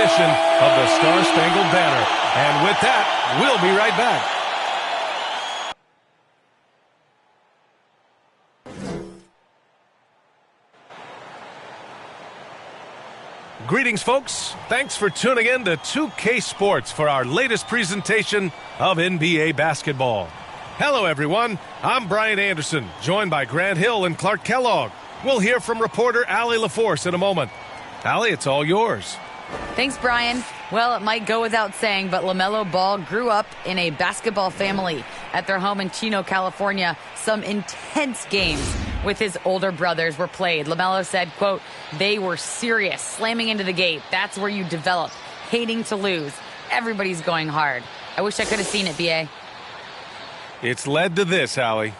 edition of the Star-Spangled Banner. And with that, we'll be right back. Greetings, folks. Thanks for tuning in to 2K Sports for our latest presentation of NBA basketball. Hello, everyone. I'm Brian Anderson, joined by Grant Hill and Clark Kellogg. We'll hear from reporter Allie LaForce in a moment. Allie, it's all yours. Thanks, Brian. Well, it might go without saying, but LaMelo Ball grew up in a basketball family. At their home in Chino, California, some intense games with his older brothers were played. LaMelo said, quote, "They were serious, slamming into the gate. That's where you develop, hating to lose. Everybody's going hard." I wish I could have seen it, B.A. It's led to this, Allie.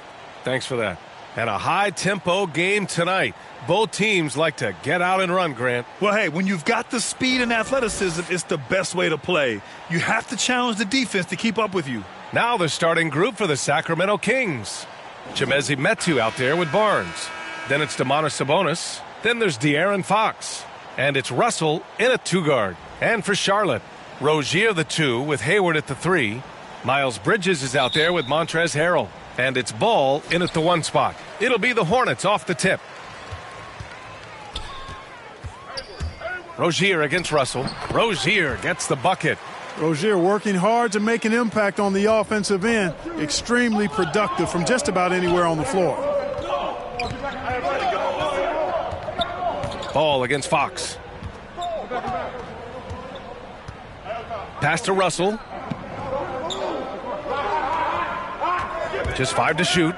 Thanks for that. And a high-tempo game tonight. Both teams like to get out and run, Grant. Well, hey, when you've got the speed and athleticism, it's the best way to play. You have to challenge the defense to keep up with you. Now the starting group for the Sacramento Kings. Chimezie Metu out there with Barnes. Then it's Domantas Sabonis. Then there's De'Aaron Fox. And it's Russell in a two-guard. And for Charlotte, Rozier the 2 with Hayward at the 3. Miles Bridges is out there with Montrezl Harrell. And it's Ball in at the 1 spot. It'll be the Hornets off the tip. Rozier against Russell. Rozier gets the bucket. Rozier working hard to make an impact on the offensive end. Extremely productive from just about anywhere on the floor. Ball against Fox. Pass to Russell. Just 5 to shoot.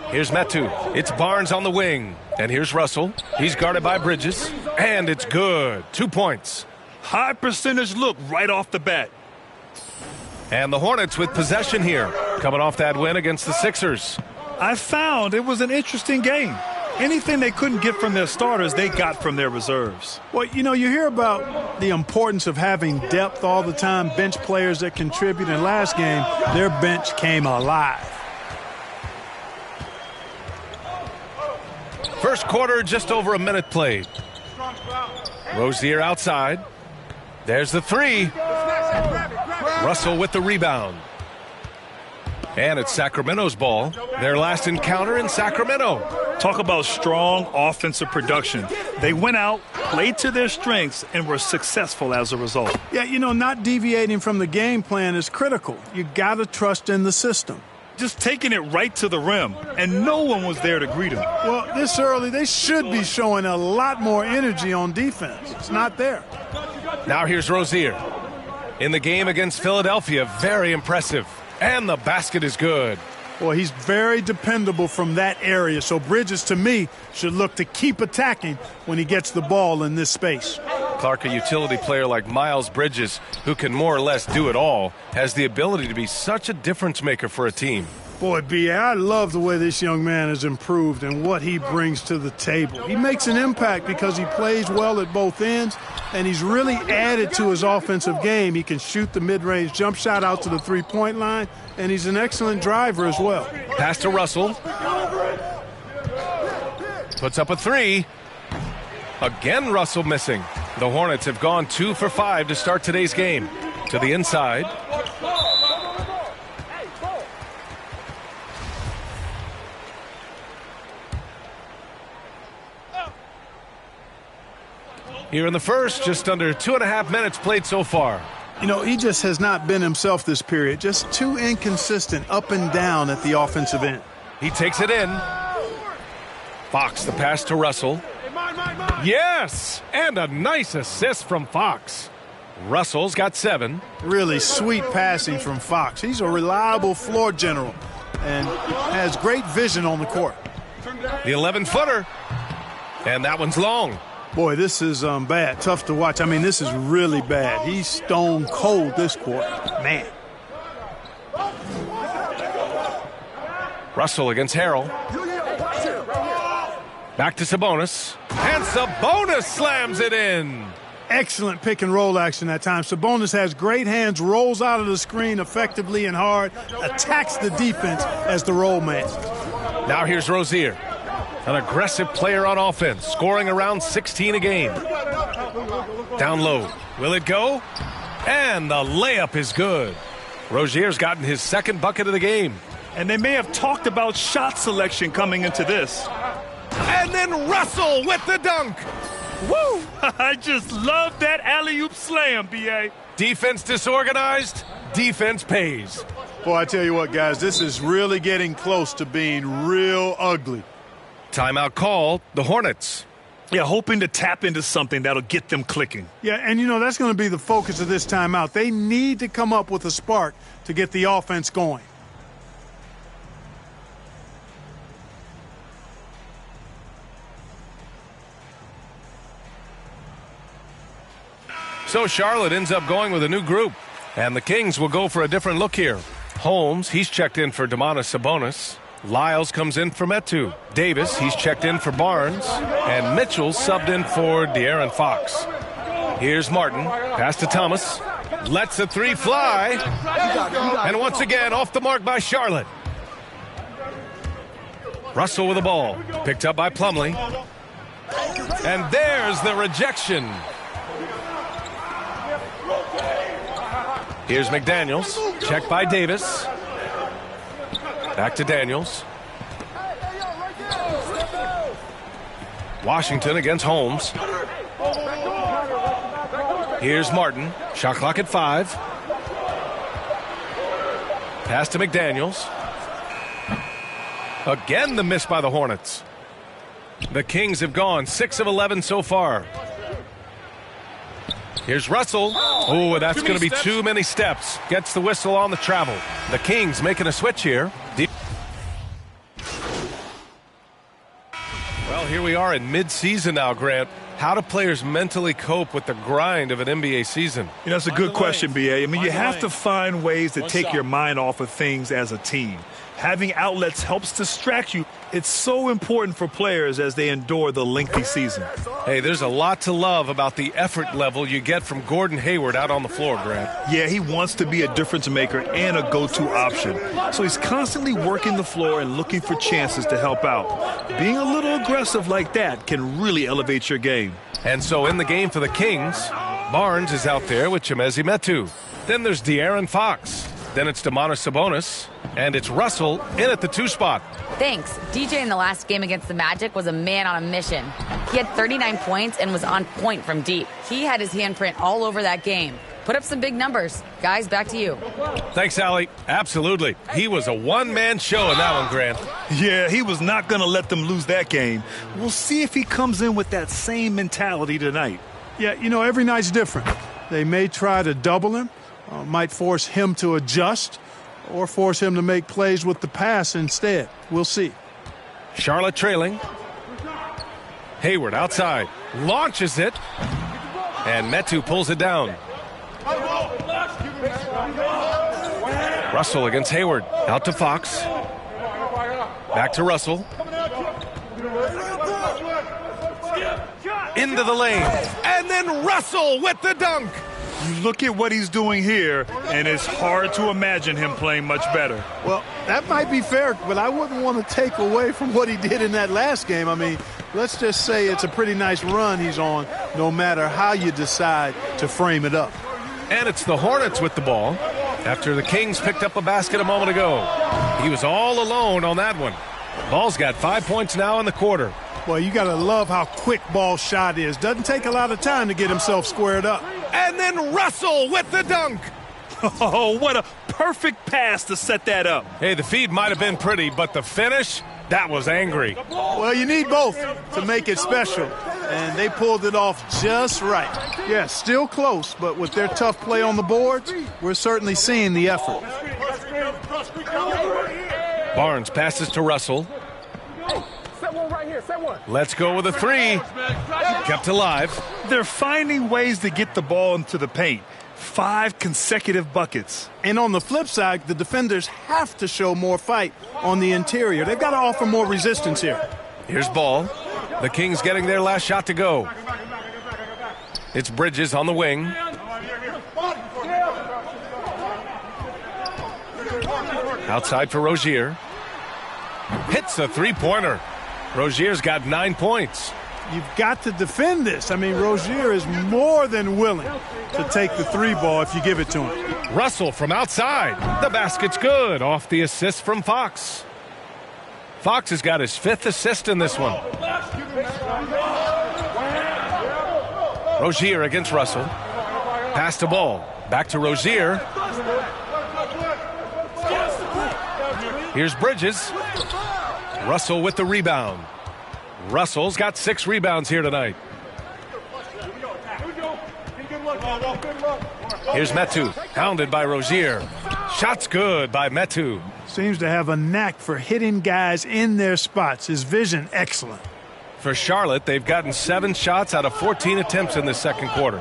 Here's Metu. It's Barnes on the wing. And here's Russell. He's guarded by Bridges. And it's good. 2 points. High percentage look right off the bat. And the Hornets with possession here, coming off that win against the Sixers. I found it was an interesting game. Anything they couldn't get from their starters, they got from their reserves. Well, you know, you hear about the importance of having depth all the time, bench players that contribute. In last game, their bench came alive. First quarter, just over a minute played. Rozier outside. There's the 3. Russell with the rebound. And it's Sacramento's ball. Their last encounter in Sacramento. Talk about strong offensive production. They went out, played to their strengths, and were successful as a result. Yeah, you know, not deviating from the game plan is critical. You got to trust in the system. Just taking it right to the rim, and no one was there to greet him. Well, this early, they should be showing a lot more energy on defense. It's not there. Now here's Rozier. In the game against Philadelphia, very impressive. And the basket is good. Boy, he's very dependable from that area. So Bridges, to me, should look to keep attacking when he gets the ball in this space. Clark, a utility player like Miles Bridges, who can more or less do it all, has the ability to be such a difference maker for a team. Boy, B.A., I love the way this young man has improved and what he brings to the table. He makes an impact because he plays well at both ends, and he's really added to his offensive game. He can shoot the mid-range jump shot out to the three-point line, and he's an excellent driver as well. Pass to Russell. Puts up a 3. Again, Russell missing. The Hornets have gone 2 for 5 to start today's game. To the inside. Here in the first, just under 2.5 minutes played so far. You know, he just has not been himself this period. Just too inconsistent up and down at the offensive end. He takes it in. Fox, the pass to Russell. Yes! And a nice assist from Fox. Russell's got 7. Really sweet passing from Fox. He's a reliable floor general and has great vision on the court. The 11-footer. And that one's long. Boy, this is bad. Tough to watch. I mean, this is really bad. He's stone cold this quarter. Man. Russell against Harrell. Back to Sabonis. And Sabonis slams it in. Excellent pick and roll action that time. Sabonis has great hands, rolls out of the screen effectively and hard, attacks the defense as the roll man. Now here's Rozier. An aggressive player on offense, scoring around 16 a game. Down low. Will it go? And the layup is good. Rozier's gotten his second bucket of the game. And they may have talked about shot selection coming into this. And then Russell with the dunk. Woo! I just love that alley-oop slam, B.A. Defense disorganized, defense pays. Boy, I tell you what, guys, this is really getting close to being real ugly. Timeout call, the Hornets. Yeah, hoping to tap into something that'll get them clicking. Yeah, and you know, that's going to be the focus of this timeout. They need to come up with a spark to get the offense going. So Charlotte ends up going with a new group, and the Kings will go for a different look here. Holmes, he's checked in for Domantas Sabonis. Lyles comes in for Metu. Davis, he's checked in for Barnes. And Mitchell subbed in for De'Aaron Fox. Here's Martin. Pass to Thomas. Lets the three fly. And once again, off the mark by Charlotte. Russell with the ball. Picked up by Plumlee. And there's the rejection. Here's McDaniels. Checked by Davis. Back to Daniels. Washington against Holmes. Here's Martin. Shot clock at 5. Pass to McDaniels. Again the miss by the Hornets. The Kings have gone 6 of 11 so far. Here's Russell. Oh, that's going to be too many steps. Gets the whistle on the travel. The Kings making a switch here. Well, here we are in mid-season now, Grant. How do players mentally cope with the grind of an NBA season? You know, it's a good question, B.A. I mean, you have to find ways to take your mind off of things as a team. Having outlets helps distract you. It's so important for players as they endure the lengthy season. Hey, there's a lot to love about the effort level you get from Gordon Hayward out on the floor, Grant. Yeah, he wants to be a difference maker and a go-to option. So he's constantly working the floor and looking for chances to help out. Being a little aggressive like that can really elevate your game. And so in the game for the Kings, Barnes is out there with Chimezie Metu. Then there's De'Aaron Fox. Then it's Domantas Sabonis. And it's Russell in at the 2 spot. Thanks. DJ in the last game against the Magic was a man on a mission. He had 39 points and was on point from deep. He had his handprint all over that game. Put up some big numbers. Guys, back to you. Thanks, Allie. Absolutely. He was a one-man show in that one, Grant. Yeah, he was not going to let them lose that game. We'll see if he comes in with that same mentality tonight. Yeah, you know, every night's different. They may try to double him, might force him to adjust, or force him to make plays with the pass instead. We'll see. Charlotte trailing. Hayward outside. Launches it. And Metu pulls it down. Russell against Hayward. Out to Fox. Back to Russell. Into the lane. And then Russell with the dunk. You look at what he's doing here, and it's hard to imagine him playing much better. Well, that might be fair, but I wouldn't want to take away from what he did in that last game. I mean, let's just say it's a pretty nice run he's on, no matter how you decide to frame it up. And it's the Hornets with the ball after the Kings picked up a basket a moment ago. He was all alone on that one. Ball's got 5 points now in the quarter. Well, you got to love how quick Ball's shot is. Doesn't take a lot of time to get himself squared up. And then Russell with the dunk. Oh, what a perfect pass to set that up. Hey, the feed might have been pretty, but the finish, that was angry. Well, you need both to make it special, and they pulled it off just right. Yeah, still close, but with their tough play on the boards, we're certainly seeing the effort. Barnes passes to Russell. Let's go with a 3. Kept alive. They're finding ways to get the ball into the paint. 5 consecutive buckets. And on the flip side, the defenders have to show more fight on the interior. They've got to offer more resistance here. Here's Ball. The Kings getting their last shot to go. It's Bridges on the wing. Outside for Rozier. Hits a 3-pointer. Rozier's got 9 points. You've got to defend this. I mean, Rozier is more than willing to take the three ball if you give it to him. Russell from outside. The basket's good off the assist from Fox. Fox has got his 5th assist in this one. Rozier against Russell. Pass the ball. Back to Rozier. Here's Bridges. Russell with the rebound. Russell's got 6 rebounds here tonight. Here's Metu, hounded by Rozier. Shot's good by Metu. Seems to have a knack for hitting guys in their spots. His vision, excellent. For Charlotte, they've gotten 7 shots out of 14 attempts in the second quarter.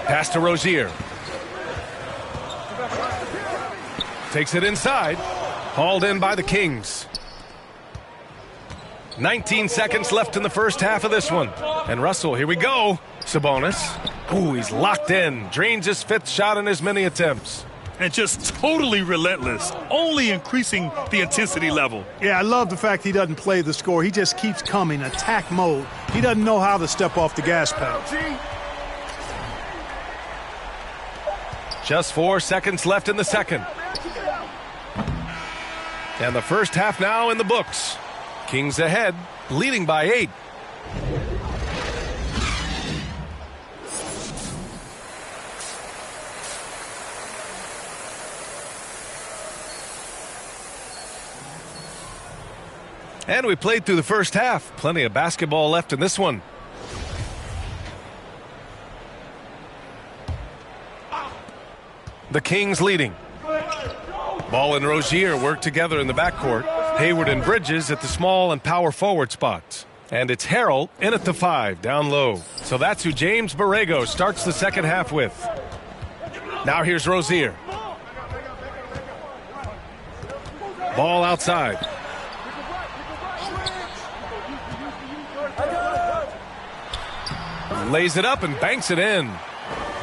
Pass to Rozier. Takes it inside. Hauled in by the Kings. 19 seconds left in the first half of this one. And Russell, here we go. Sabonis. Ooh, he's locked in. Drains his 5th shot in as many attempts. And just totally relentless, only increasing the intensity level. Yeah, I love the fact he doesn't play the score. He just keeps coming, attack mode. He doesn't know how to step off the gas pedal. Just 4 seconds left in the second. And the first half now in the books. Kings ahead, leading by 8. And we played through the first half. Plenty of basketball left in this one. The Kings leading. Ball and Rozier work together in the backcourt. Hayward and Bridges at the small and power forward spots. And it's Harrell in at the 5, down low. So that's who James Borrego starts the second half with. Now here's Rozier. Ball outside. Lays it up and banks it in.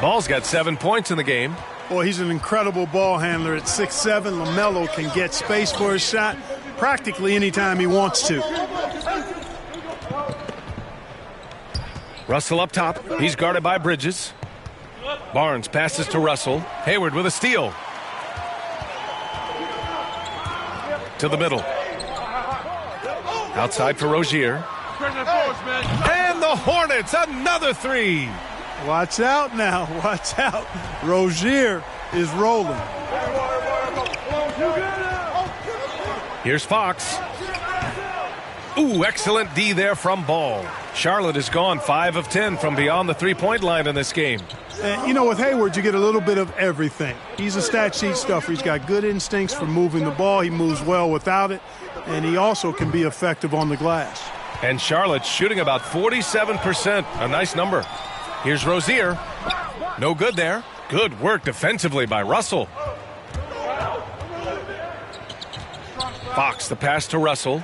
Ball's got 7 points in the game. Boy, he's an incredible ball handler at 6'7". LaMelo can get space for his shot practically anytime he wants to. Russell up top. He's guarded by Bridges. Barnes passes to Russell. Hayward with a steal. To the middle. Outside for Rozier. And the Hornets, another 3. Watch out now. Watch out. Rozier is rolling. Here's Fox. Ooh, excellent D there from Ball. Charlotte has gone 5 of 10 from beyond the three-point line in this game. And, you know, with Hayward, you get a little bit of everything. He's a stat sheet stuffer. He's got good instincts for moving the ball. He moves well without it. And he also can be effective on the glass. And Charlotte's shooting about 47%. A nice number. Here's Rozier. No good there. Good work defensively by Russell. Fox, the pass to Russell.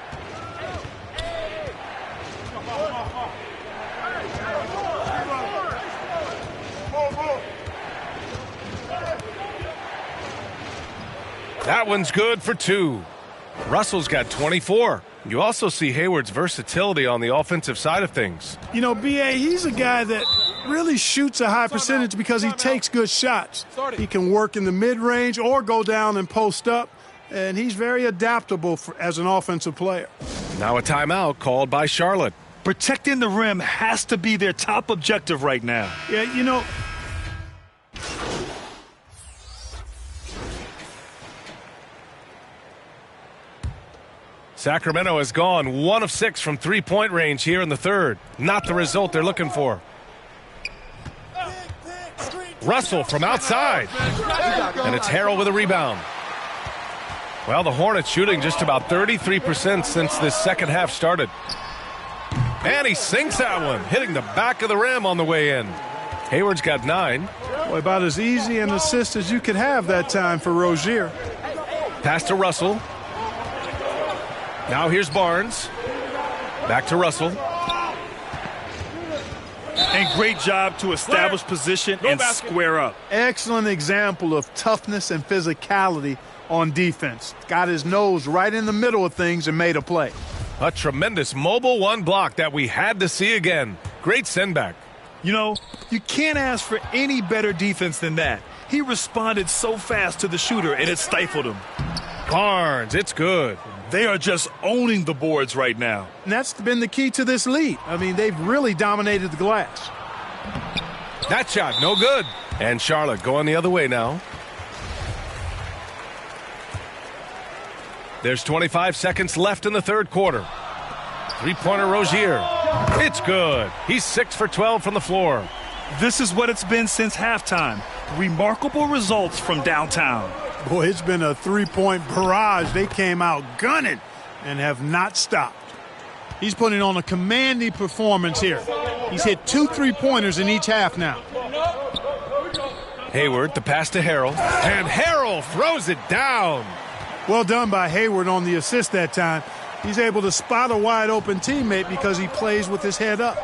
That one's good for 2. Russell's got 24. You also see Hayward's versatility on the offensive side of things. You know, B.A., he's a guy that really shoots a high percentage because he takes good shots. He can work in the mid-range or go down and post up, and he's very adaptable as an offensive player. Now a timeout called by Charlotte. Protecting the rim has to be their top objective right now. Yeah, you know, Sacramento has gone 1 of 6 from three-point range here in the third. Not the result they're looking for. Russell from outside. And it's Harrell with a rebound. Well, the Hornets shooting just about 33% since this second half started. And he sinks that one, hitting the back of the rim on the way in. Hayward's got 9. Boy, about as easy an assist as you could have that time for Rozier. Pass to Russell. Now here's Barnes. Back to Russell. And great job to establish position and square up. Excellent example of toughness and physicality on defense. Got his nose right in the middle of things and made a play. A tremendous mobile one block that we had to see again. Great send back. You know, you can't ask for any better defense than that. He responded so fast to the shooter, and it stifled him. Barnes, it's good. They are just owning the boards right now. And that's been the key to this lead. I mean, they've really dominated the glass. That shot, no good. And Charlotte going the other way now. There's 25 seconds left in the third quarter. Three-pointer Rozier. It's good. He's 6 for 12 from the floor. This is what it's been since halftime. Remarkable results from downtown. Boy, it's been a three-point barrage. They came out gunning and have not stopped. He's putting on a commanding performance here. He's hit 2 3-pointers in each half now. Hayward, the pass to Harrell. And Harrell throws it down. Well done by Hayward on the assist that time. He's able to spot a wide-open teammate because he plays with his head up.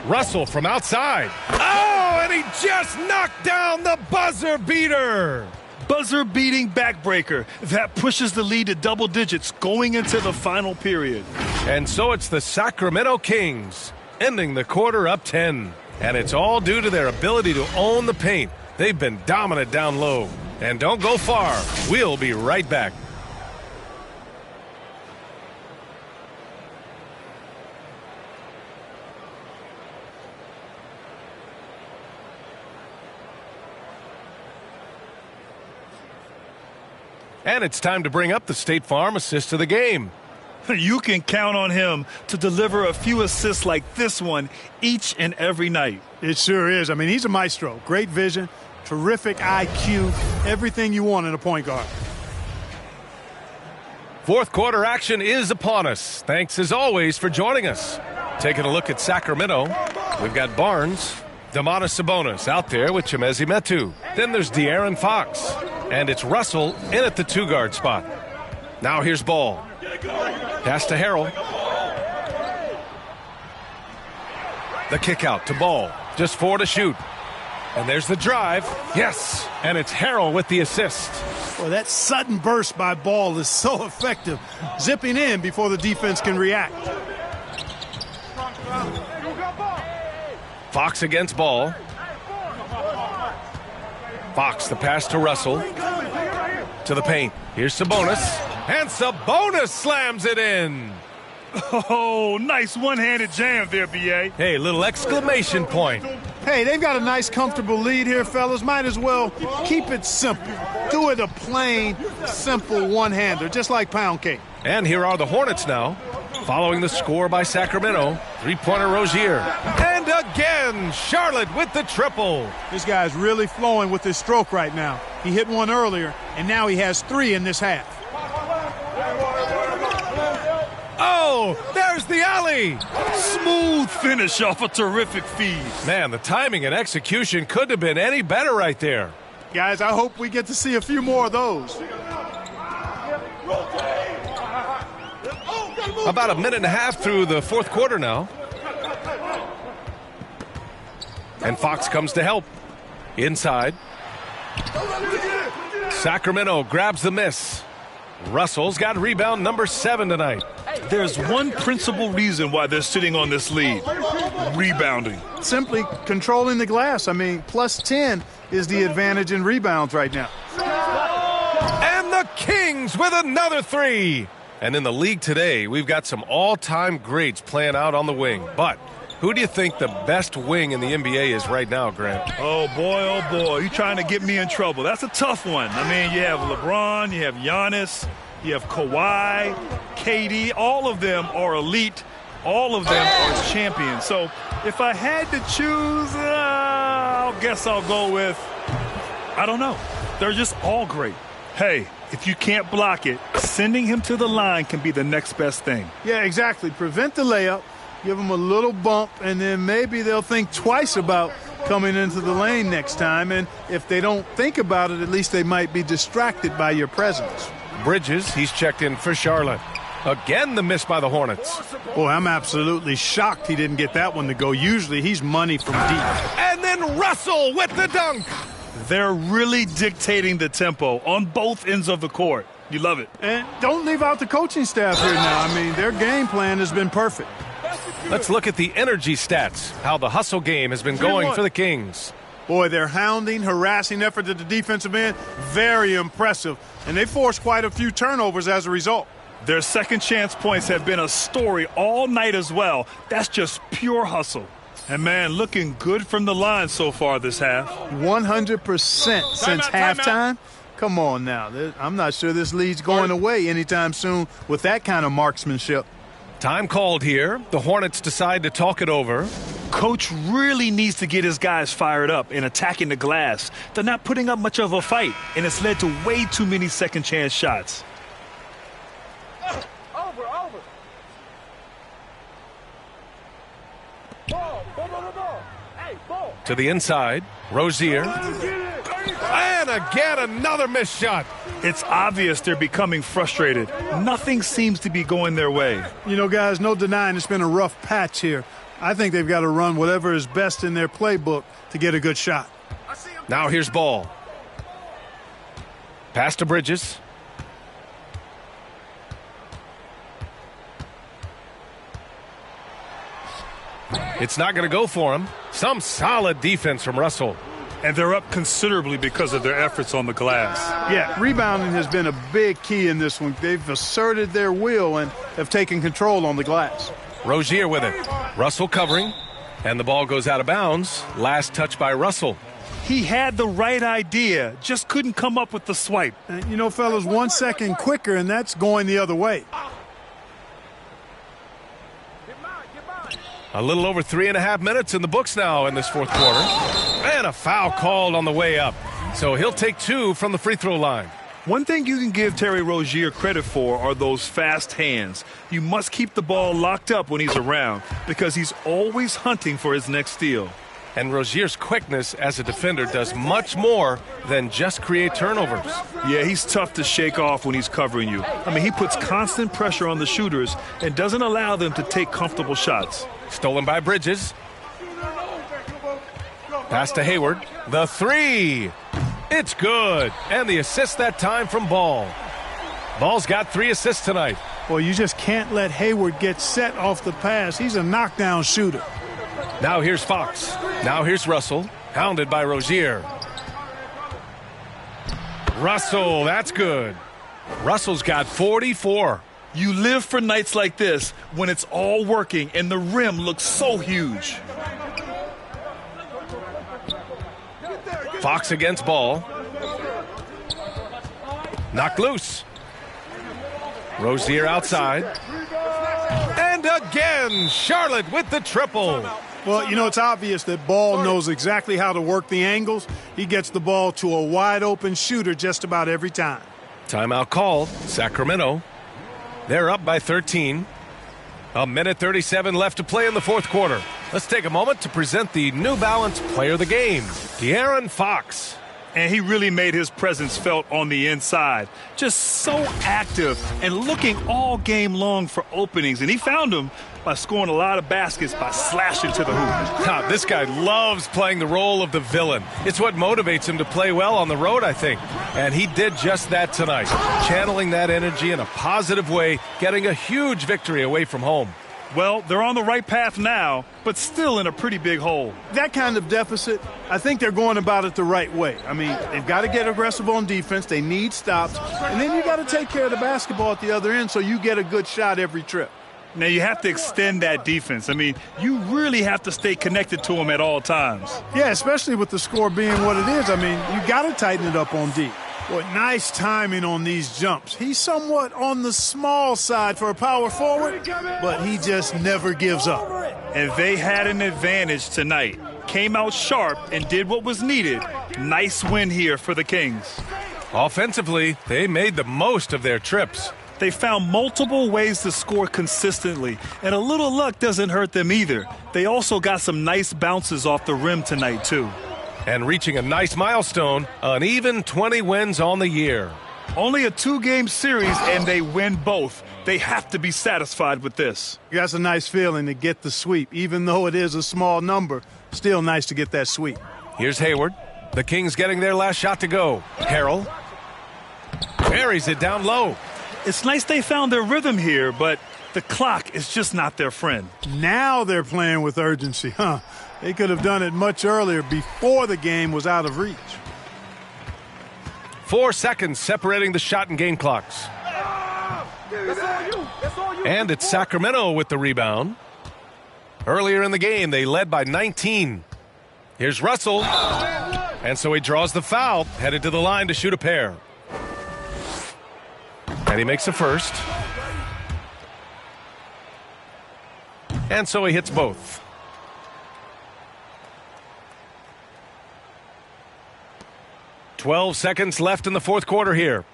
Russell from outside. Oh, and he just knocked down the buzzer beater. Buzzer-beating backbreaker. That pushes the lead to double digits going into the final period. And so it's the Sacramento Kings ending the quarter up 10. And it's all due to their ability to own the paint. They've been dominant down low. And don't go far. We'll be right back. And it's time to bring up the State Farm assist of the game. You can count on him to deliver a few assists like this one each and every night. It sure is. I mean, he's a maestro. Great vision, terrific IQ, everything you want in a point guard. Fourth quarter action is upon us. Thanks as always for joining us. Taking a look at Sacramento, we've got Barnes, Domantas Sabonis out there with Chimezie Metu. Then there's De'Aaron Fox. And it's Russell in at the 2-guard spot. Now here's Ball. Pass to Harrell. The kick out to Ball. Just 4 to shoot. And there's the drive. Yes. And it's Harrell with the assist. Well, that sudden burst by Ball is so effective. Zipping in before the defense can react. Fox against Ball. Fox, the pass to Russell. To the paint. Here's Sabonis. And Sabonis slams it in. Oh, nice one-handed jam there, B.A. Hey, little exclamation point. Hey, they've got a nice, comfortable lead here, fellas. Might as well keep it simple. Do it a plain, simple one-hander, just like pound cake. And here are the Hornets now. Following the score by Sacramento, three-pointer Rozier. And again, Charlotte with the triple. This guy's really flowing with his stroke right now. He hit one earlier, and now he has 3 in this half. Oh, there's the alley. Smooth finish off a terrific feed. Man, the timing and execution couldn't have been any better right there. Guys, I hope we get to see a few more of those. About a minute and a half through the fourth quarter now. And Fox comes to help. Inside. Sacramento grabs the miss. Russell's got rebound number 7 tonight. There's one principal reason why they're sitting on this lead. Rebounding. Simply controlling the glass. I mean, plus 10 is the advantage in rebounds right now. And the Kings with another 3. And in the league today, we've got some all-time greats playing out on the wing. But who do you think the best wing in the NBA is right now, Grant? Oh, boy, you're trying to get me in trouble. That's a tough one. I mean, you have LeBron, you have Giannis, you have Kawhi, KD. All of them are elite. All of them are champions. So if I had to choose, I guess I'll go with, I don't know. They're just all great. Hey, if you can't block it, sending him to the line can be the next best thing. Yeah, exactly. Prevent the layup, give them a little bump, and then maybe they'll think twice about coming into the lane next time. And if they don't think about it, at least they might be distracted by your presence. Bridges, he's checked in for Charlotte. Again, the miss by the Hornets. Boy, I'm absolutely shocked he didn't get that one to go. Usually he's money from deep. And then Russell with the dunk. They're really dictating the tempo on both ends of the court. You love it. And don't leave out the coaching staff here now. I mean, their game plan has been perfect. Let's look at the energy stats, how the hustle game has been going for the Kings. Boy, their hounding, harassing effort at the defensive end, very impressive. And they forced quite a few turnovers as a result. Their second chance points have been a story all night as well. That's just pure hustle. And, man, looking good from the line so far this half. 100% since halftime. Come on now. I'm not sure this lead's going away anytime soon with that kind of marksmanship. Time called here. The Hornets decide to talk it over. Coach really needs to get his guys fired up and attacking the glass. They're not putting up much of a fight, and it's led to way too many second chance shots. To the inside, Rozier. And again, another missed shot. It's obvious they're becoming frustrated. Nothing seems to be going their way. You know, guys, no denying it's been a rough patch here. I think they've got to run whatever is best in their playbook to get a good shot. Now here's Ball. Pass to Bridges. It's not going to go for him. Some solid defense from Russell. And they're up considerably because of their efforts on the glass. Yeah, rebounding has been a big key in this one. They've asserted their will and have taken control on the glass. Rozier with it. Russell covering. And the ball goes out of bounds. Last touch by Russell. He had the right idea, just couldn't come up with the swipe. And, you know, fellas, 1 second quicker, and that's going the other way. A little over 3.5 minutes in the books now in this fourth quarter. And a foul called on the way up. So he'll take 2 from the free throw line. One thing you can give Terry Rozier credit for are those fast hands. You must keep the ball locked up when he's around because he's always hunting for his next steal. And Rozier's quickness as a defender does much more than just create turnovers. Yeah, he's tough to shake off when he's covering you. I mean, he puts constant pressure on the shooters and doesn't allow them to take comfortable shots. Stolen by Bridges. Pass to Hayward. The 3. It's good. And the assist that time from Ball. Ball's got 3 assists tonight. Well, you just can't let Hayward get set off the pass. He's a knockdown shooter. Now here's Fox. Now here's Russell. Hounded by Rozier. Russell, that's good. Russell's got 44. You live for nights like this when it's all working and the rim looks so huge. Fox against Ball. Knocked loose. Rozier outside. And again, Charlotte with the triple. Well, you know, it's obvious that Ball knows exactly how to work the angles. He gets the ball to a wide-open shooter just about every time. Timeout called. Sacramento. They're up by 13. 1:37 left to play in the fourth quarter. Let's take a moment to present the New Balance Player of the Game, De'Aaron Fox. And he really made his presence felt on the inside. Just so active and looking all game long for openings. And he found them by scoring a lot of baskets by slashing to the hoop. This guy loves playing the role of the villain. It's what motivates him to play well on the road, I think. And he did just that tonight, channeling that energy in a positive way, getting a huge victory away from home. Well, they're on the right path now, but still in a pretty big hole. That kind of deficit, I think they're going about it the right way. I mean, they've got to get aggressive on defense. They need stops. And then you got to take care of the basketball at the other end so you get a good shot every trip. Now, you have to extend that defense. I mean, you really have to stay connected to them at all times. Yeah, especially with the score being what it is. I mean, you got to tighten it up on D. Boy, nice timing on these jumps. He's somewhat on the small side for a power forward, but he just never gives up. And they had an advantage tonight. Came out sharp and did what was needed. Nice win here for the Kings. Offensively, they made the most of their trips. They found multiple ways to score consistently, and a little luck doesn't hurt them either. They also got some nice bounces off the rim tonight, too. And reaching a nice milestone, an even 20 wins on the year. Only a 2-game series, and they win both. They have to be satisfied with this. That's a nice feeling to get the sweep. Even though it is a small number, still nice to get that sweep. Here's Hayward. The Kings getting their last shot to go. Harrell. Buries it down low. It's nice they found their rhythm here, but the clock is just not their friend. Now they're playing with urgency, huh? They could have done it much earlier before the game was out of reach. 4 seconds separating the shot and game clocks. And it's Sacramento with the rebound. Earlier in the game, they led by 19. Here's Russell. And so he draws the foul, headed to the line to shoot a pair. And he makes the first. And so he hits both. "12 seconds left in the fourth quarter here.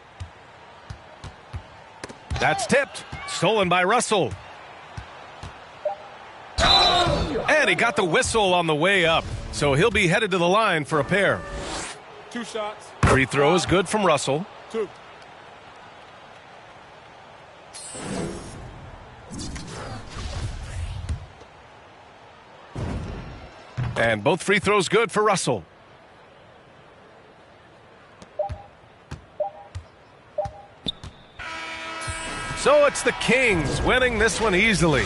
That's tipped. Stolen by Russell. And he got the whistle on the way up. So he'll be headed to the line for a pair. 2 shots. Free throw is good from Russell. 2. And both free throws good for Russell. So it's the Kings winning this one easily.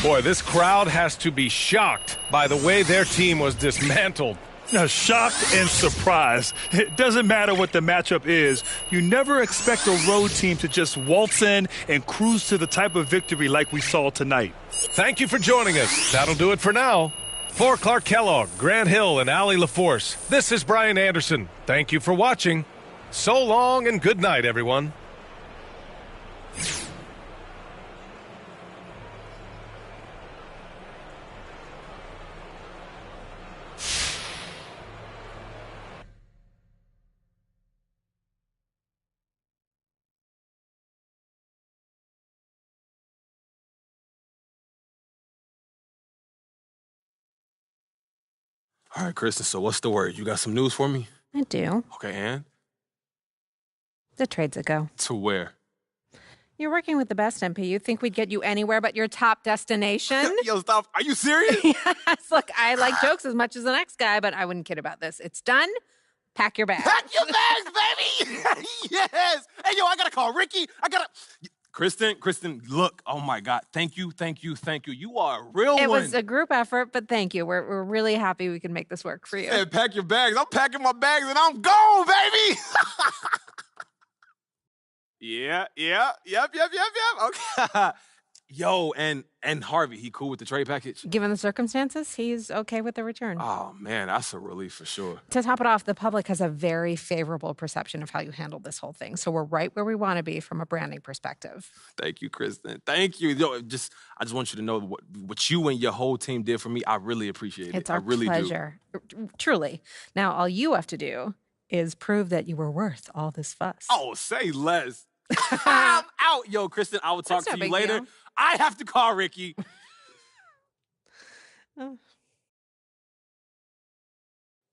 Boy, this crowd has to be shocked by the way their team was dismantled. Now, shocked and surprised. It doesn't matter what the matchup is. You never expect a road team to just waltz in and cruise to the type of victory like we saw tonight. Thank you for joining us. That'll do it for now. For Clark Kellogg, Grant Hill, and Allie LaForce, this is Brian Anderson. Thank you for watching. So long and good night, everyone. All right, Kristen, so what's the word? You got some news for me? I do. Okay, and? The trade's a go. To where? You're working with the best, MP. You think we'd get you anywhere but your top destination? Yo, stop. Are you serious? Yes. Look, I like jokes as much as the next guy, but I wouldn't kid about this. It's done. Pack your bags. Pack your bags, baby! Yes! Hey, yo, I gotta call Ricky. Kristen, look. Oh, my God. Thank you. You are a real one. It was a group effort, but thank you. We're really happy we can make this work for you. Hey, pack your bags. I'm packing my bags and I'm gone, baby! Yep. Okay. Yo, and Harvey, he cool with the trade package? Given the circumstances, he's okay with the return. Oh, man, that's a relief for sure. To top it off, the public has a very favorable perception of how you handled this whole thing. So we're right where we want to be from a branding perspective. Thank you, Kristen. Thank you. Yo, I just want you to know what you and your whole team did for me. I really appreciate it. It's our I really pleasure. Truly. Now, all you have to do is prove that you were worth all this fuss. Oh, say less. I'm out. Yo, Kristen, I will talk to you later. Deal. I have to call Ricky.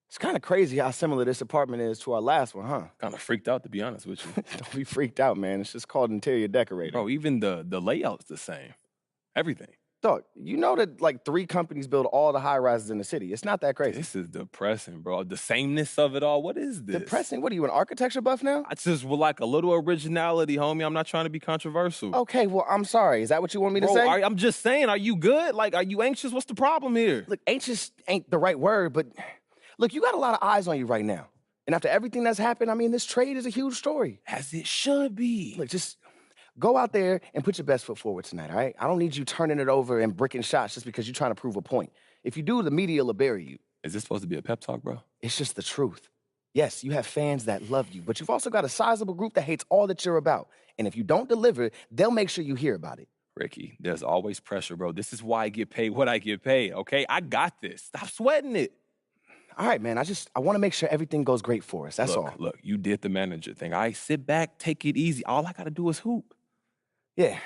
It's kind of crazy how similar this apartment is to our last one, huh? Kind of freaked out, to be honest with you. Don't be freaked out, man. It's just called interior decorating. Bro, even the layout's the same. Everything. Dog, you know that like 3 companies build all the high-rises in the city. It's not that crazy. This is depressing, bro. The sameness of it all. What is this? Depressing? What are you, an architecture buff now? I just would like a little originality, homie. I'm not trying to be controversial. Okay, well, I'm sorry. Is that what you want me to Bro, say? I'm just saying, are you good? Like, are you anxious? What's the problem here? Look, anxious ain't the right word, but look, you got a lot of eyes on you right now. And after everything that's happened, I mean, this trade is a huge story. As it should be. Look, just go out there and put your best foot forward tonight, all right? I don't need you turning it over and bricking shots just because you're trying to prove a point. If you do, the media will bury you. Is this supposed to be a pep talk, bro? It's just the truth. Yes, you have fans that love you, but you've also got a sizable group that hates all that you're about. And if you don't deliver, they'll make sure you hear about it. Ricky, there's always pressure, bro. This is why I get paid what I get paid, okay? I got this. Stop sweating it. All right, man, I want to make sure everything goes great for us. That's all. Look, you did the manager thing. All right, sit back, take it easy. All I got to do is hoop. Yeah,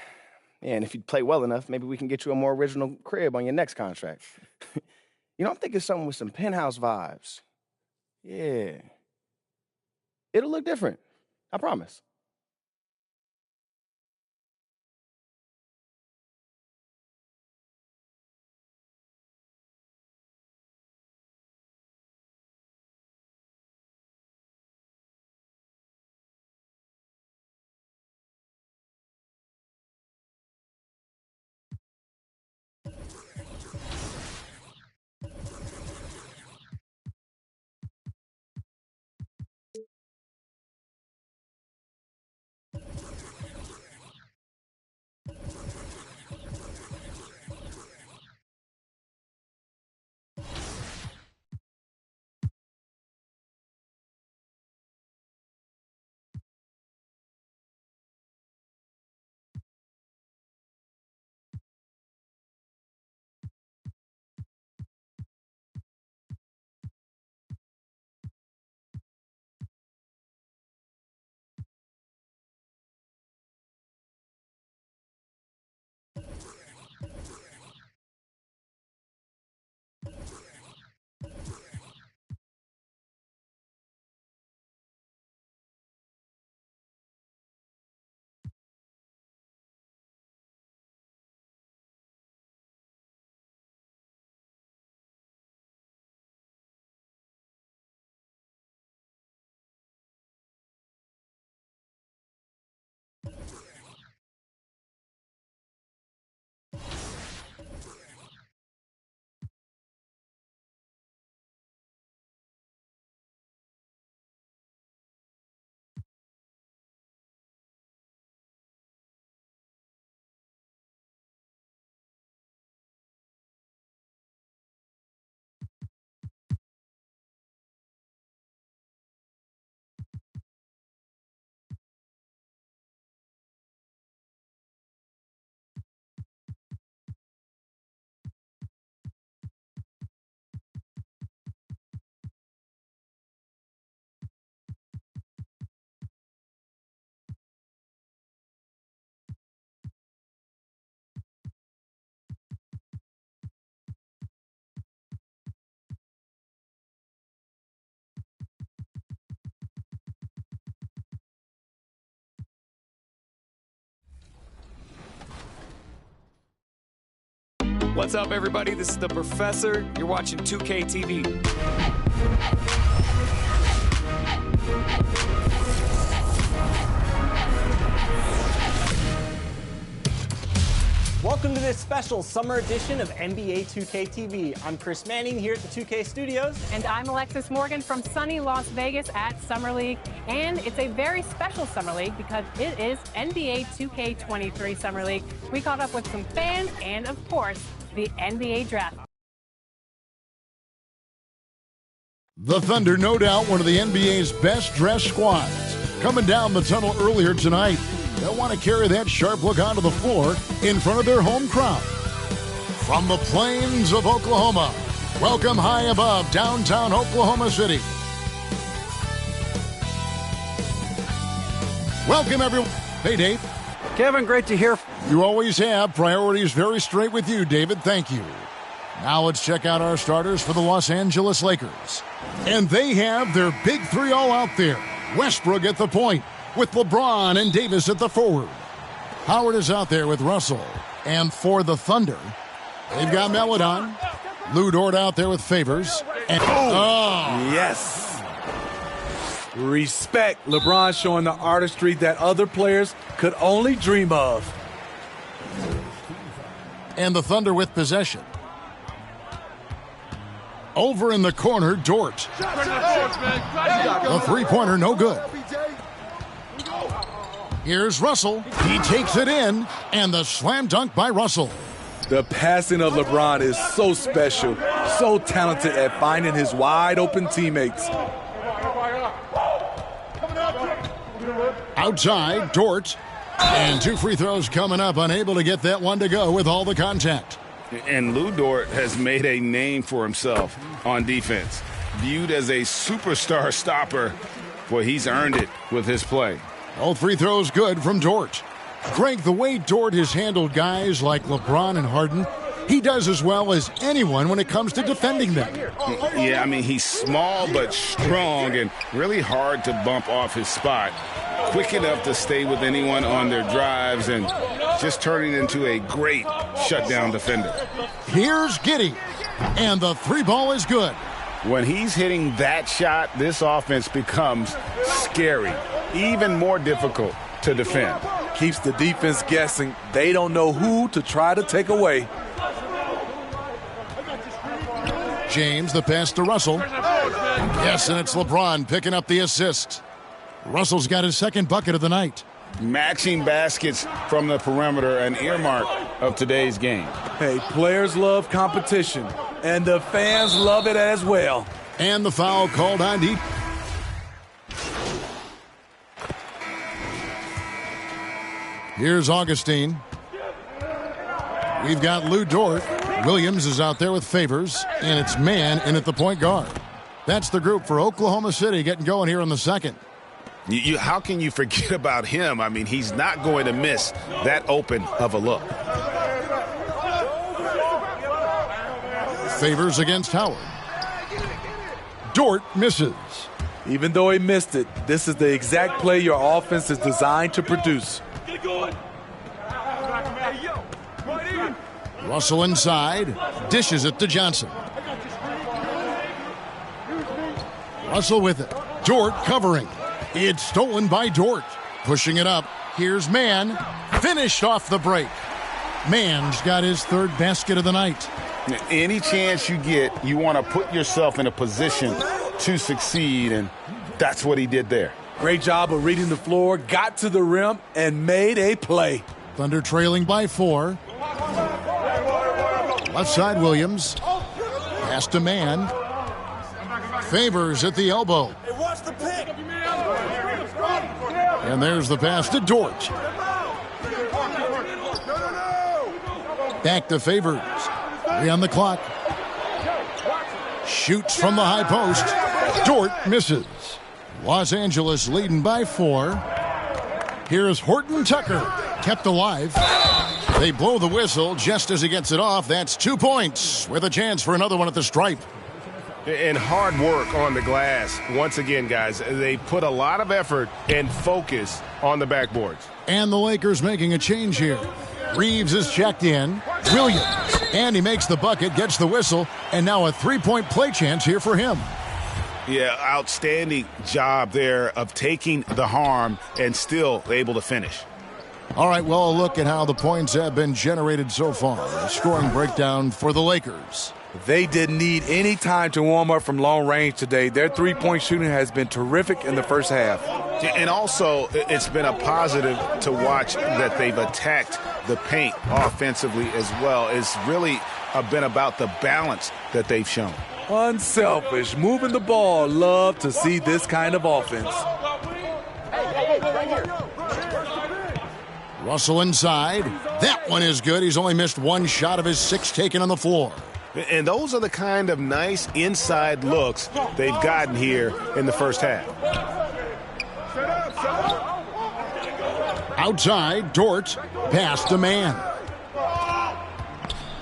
and if you play well enough, maybe we can get you a more original crib on your next contract. You know, I'm thinking something with some penthouse vibes. Yeah. It'll look different. I promise. What's up, everybody? This is the Professor. You're watching 2K TV. Welcome to this special summer edition of NBA 2K TV. I'm Chris Manning here at the 2K studios. And I'm Alexis Morgan from sunny Las Vegas at Summer League. And it's a very special Summer League because it is NBA 2K23 Summer League. We caught up with some fans and, of course, the NBA draft. The Thunder, no doubt, one of the NBA's best-dressed squads. Coming down the tunnel earlier tonight. They'll want to carry that sharp look onto the floor in front of their home crowd. From the plains of Oklahoma, welcome high above downtown Oklahoma City. Welcome, everyone. Hey, Dave. Kevin, great to hear. You always have. Priorities very straight with you, David. Thank you. Now let's check out our starters for the Los Angeles Lakers. And they have their big three all out there. Westbrook at the point, with LeBron and Davis at the forward. Howard is out there with Russell. And for the Thunder, they've got Melodon. Lou Dort out there with Favors. And yes. Respect. LeBron showing the artistry that other players could only dream of. And the Thunder with possession. Over in the corner, Dort. The three-pointer, no good. Here's Russell. He takes it in, and the slam dunk by Russell. The passing of LeBron is so special, so talented at finding his wide-open teammates. Outside, Dort. And two free throws coming up, unable to get that one to go with all the contact. And Lou Dort has made a name for himself on defense. Viewed as a superstar stopper, well, he's earned it with his play. All free throws good from Dort. Greg, the way Dort has handled guys like LeBron and Harden, he does as well as anyone when it comes to defending them. Yeah, I mean, he's small but strong and really hard to bump off his spot. Quick enough to stay with anyone on their drives and just turning into a great shutdown defender. Here's Giddey, and the three ball is good. When he's hitting that shot, this offense becomes scary, even more difficult to defend. Keeps the defense guessing. They don't know who to try to take away. James, the pass to Russell. Yes, and it's LeBron picking up the assist. Russell's got his second bucket of the night. Matching baskets from the perimeter, an earmark of today's game. Hey, players love competition, and the fans love it as well. And the foul called on deep. Here's Augustine. We've got Lou Dort. Williams is out there with Favors, and it's Man in at the point guard. That's the group for Oklahoma City getting going here in the second. How can you forget about him? I mean, he's not going to miss that open of a look. Favors against Howard. Dort misses. Even though he missed it, this is the exact play your offense is designed to produce. Russell inside. Dishes it to Johnson. Russell with it. Dort covering. It's stolen by Dort. Pushing it up. Here's Man. Finished off the break. Man's got his third basket of the night. Any chance you get, you want to put yourself in a position to succeed, and that's what he did there. Great job of reading the floor, got to the rim, and made a play. Thunder trailing by 4. Left side, Williams. Pass to Man. Favors at the elbow. And there's the pass to Dort. Back to Favors. 3 on the clock. Shoots from the high post. Dort misses. Los Angeles leading by 4. Here's Horton Tucker. Kept alive. They blow the whistle just as he gets it off. That's 2 points with a chance for another one at the stripe. And hard work on the glass. Once again, guys, they put a lot of effort and focus on the backboards. And the Lakers making a change here. Reeves is checked in. Williams And he makes the bucket, gets the whistle, and now a three-point play chance here for him. Yeah, outstanding job there of taking the harm and still able to finish. All right, well, a look at how the points have been generated so far. A scoring breakdown for the Lakers. They didn't need any time to warm up from long range today. Their three-point shooting has been terrific in the first half. And also, it's been a positive to watch that they've attacked the paint offensively as well. It's really been about the balance that they've shown. Unselfish, moving the ball. Love to see this kind of offense. Russell inside. That one is good. He's only missed one shot of his 6 taken on the floor. And those are the kind of nice inside looks they've gotten here in the first half. Outside, Dort. Pass to Mann.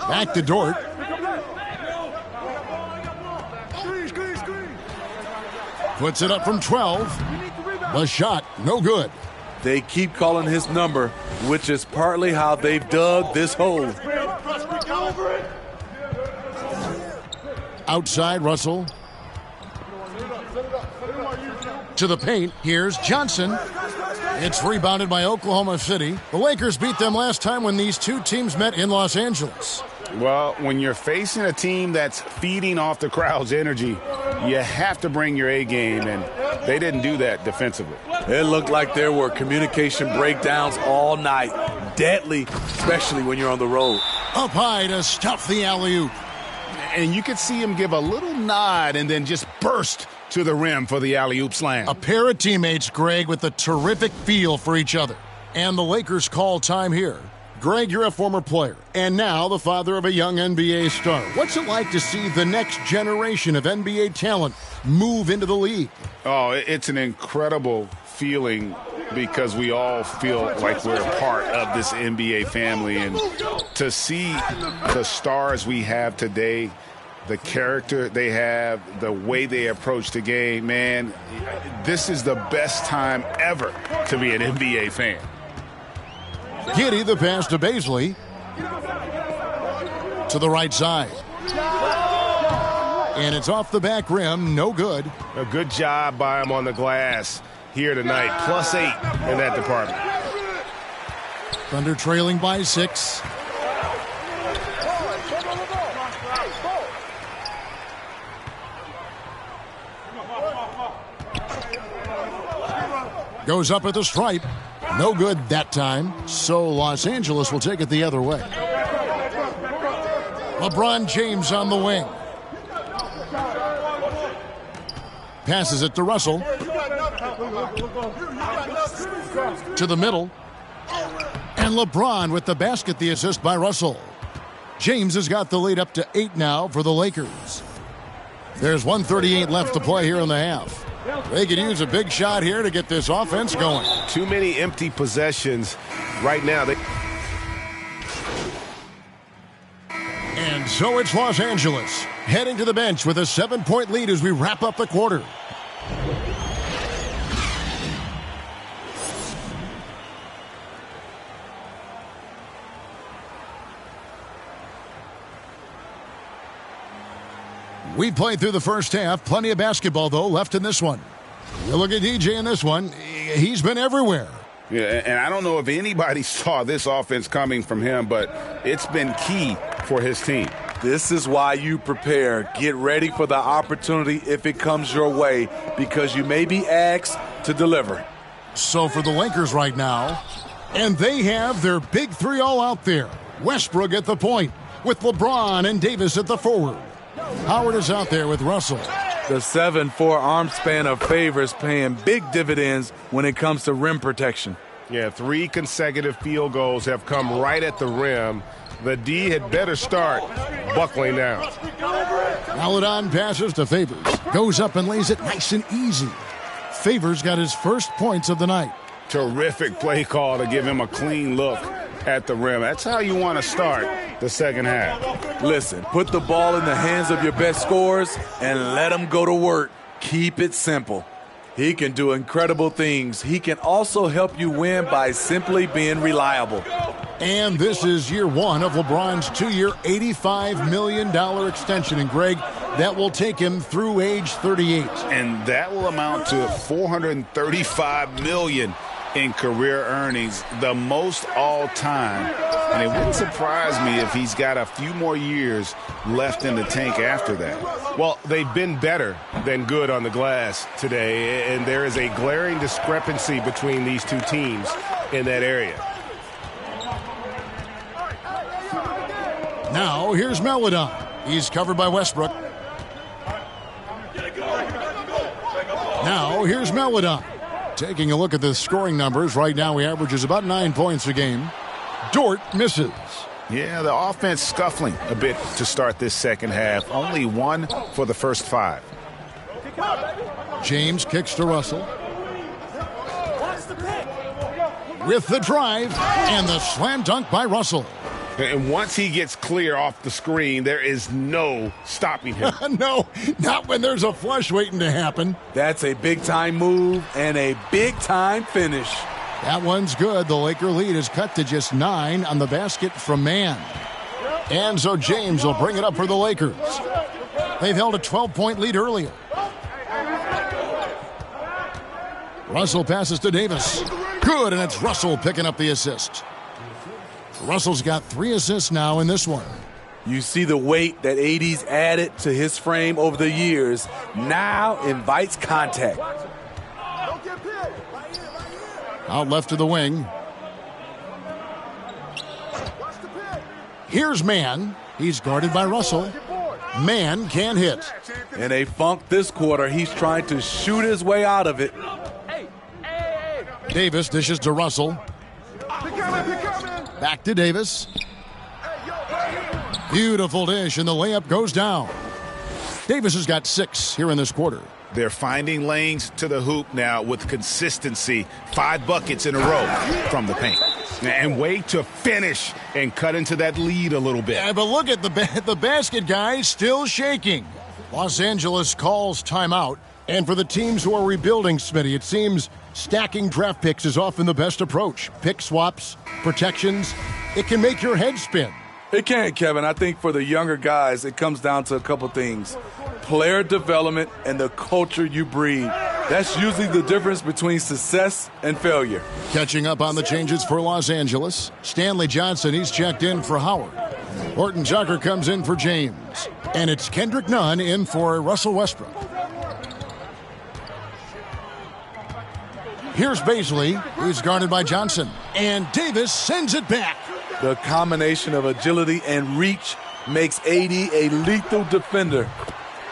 Back to Dort. Puts it up from 12. The shot, no good. They keep calling his number, which is partly how they've dug this hole. Outside, Russell. To the paint, here's Johnson. It's rebounded by Oklahoma City. The Lakers beat them last time when these two teams met in Los Angeles. Well, when you're facing a team that's feeding off the crowd's energy, you have to bring your A game, and they didn't do that defensively. It looked like there were communication breakdowns all night. Deadly, especially when you're on the road. Up high to stuff the alley-oop. And you could see him give a little nod and then just burst to the rim for the alley-oop slam. A pair of teammates, Greg, with a terrific feel for each other. And the Lakers call time here. Greg, you're a former player, and now the father of a young NBA star. What's it like to see the next generation of NBA talent move into the league? Oh, it's an incredible feeling because we all feel like we're a part of this NBA family. And to see the stars we have today, the character they have, the way they approach the game, man, this is the best time ever to be an NBA fan. Giddey, the pass to Baisley. To the right side. And it's off the back rim, no good. A good job by him on the glass here tonight. +8 in that department. Thunder trailing by 6. Goes up at the stripe. No good that time, so Los Angeles will take it the other way. LeBron James on the wing. Passes it to Russell. To the middle. And LeBron with the basket, the assist by Russell. James has got the lead up to 8 now for the Lakers. There's 1:38 left to play here in the half. They could use a big shot here to get this offense going. Too many empty possessions right now. And so it's Los Angeles heading to the bench with a 7-point lead as we wrap up the quarter. We played through the first half. Plenty of basketball, though, left in this one. You look at DJ in this one. He's been everywhere. Yeah, and I don't know if anybody saw this offense coming from him, but it's been key for his team. This is why you prepare. Get ready for the opportunity if it comes your way, because you may be asked to deliver. So for the Lakers right now, and they have their big three all out there. Westbrook at the point, with LeBron and Davis at the forward. Howard is out there with Russell. The 7-4 arm span of Favors paying big dividends when it comes to rim protection. Yeah, 3 consecutive field goals have come right at the rim. The D had better start buckling down. Maladon passes to Favors. Goes up and lays it nice and easy. Favors got his first points of the night. Terrific play call to give him a clean look at the rim. That's how you want to start the second half. Listen, put the ball in the hands of your best scorers and let them go to work. Keep it simple. He can do incredible things. He can also help you win by simply being reliable. And this is year one of LeBron's 2-year, $85 million extension. And, Greg, that will take him through age 38. And that will amount to $435 million in career earnings, the most all time. And it wouldn't surprise me if he's got a few more years left in the tank after that. Well, they've been better than good on the glass today, and there is a glaring discrepancy between these two teams in that area. Now, here's Melodon. He's covered by Westbrook. Now, here's Melodon. Taking a look at the scoring numbers, right now he averages about 9 points a game. Dort misses. Yeah, the offense scuffling a bit to start this second half. Only 1 for the first 5. James kicks to Russell. With the drive and the slam dunk by Russell. And once he gets clear off the screen, there is no stopping him. No, not when there's a flush waiting to happen. That's a big-time move and a big-time finish. That one's good. The Laker lead is cut to just 9 on the basket from Mann. And so James will bring it up for the Lakers. They've held a 12-point lead earlier. Russell passes to Davis. Good, and it's Russell picking up the assist. Russell's got 3 assists now in this one. You see the weight that AD's added to his frame over the years. Now invites contact. Out left to the wing. Here's Mann. He's guarded by Russell. Mann can't hit. In a funk this quarter, he's trying to shoot his way out of it. Davis dishes to Russell. Back to Davis. Beautiful dish, and the layup goes down. Davis has got 6 here in this quarter. They're finding lanes to the hoop now with consistency. 5 buckets in a row from the paint. And way to finish and cut into that lead a little bit. Yeah, but look at the basket, guys, still shaking. Los Angeles calls timeout. And for the teams who are rebuilding, Smitty, it seems stacking draft picks is often the best approach. Pick swaps, protections, it can make your head spin. It can, Kevin. I think for the younger guys, it comes down to a couple things. Player development and the culture you breed. That's usually the difference between success and failure. Catching up on the changes for Los Angeles. Stanley Johnson, he's checked in for Howard. Horton Tucker comes in for James. And it's Kendrick Nunn in for Russell Westbrook. Here's Baisley, who's guarded by Johnson. And Davis sends it back. The combination of agility and reach makes AD a lethal defender,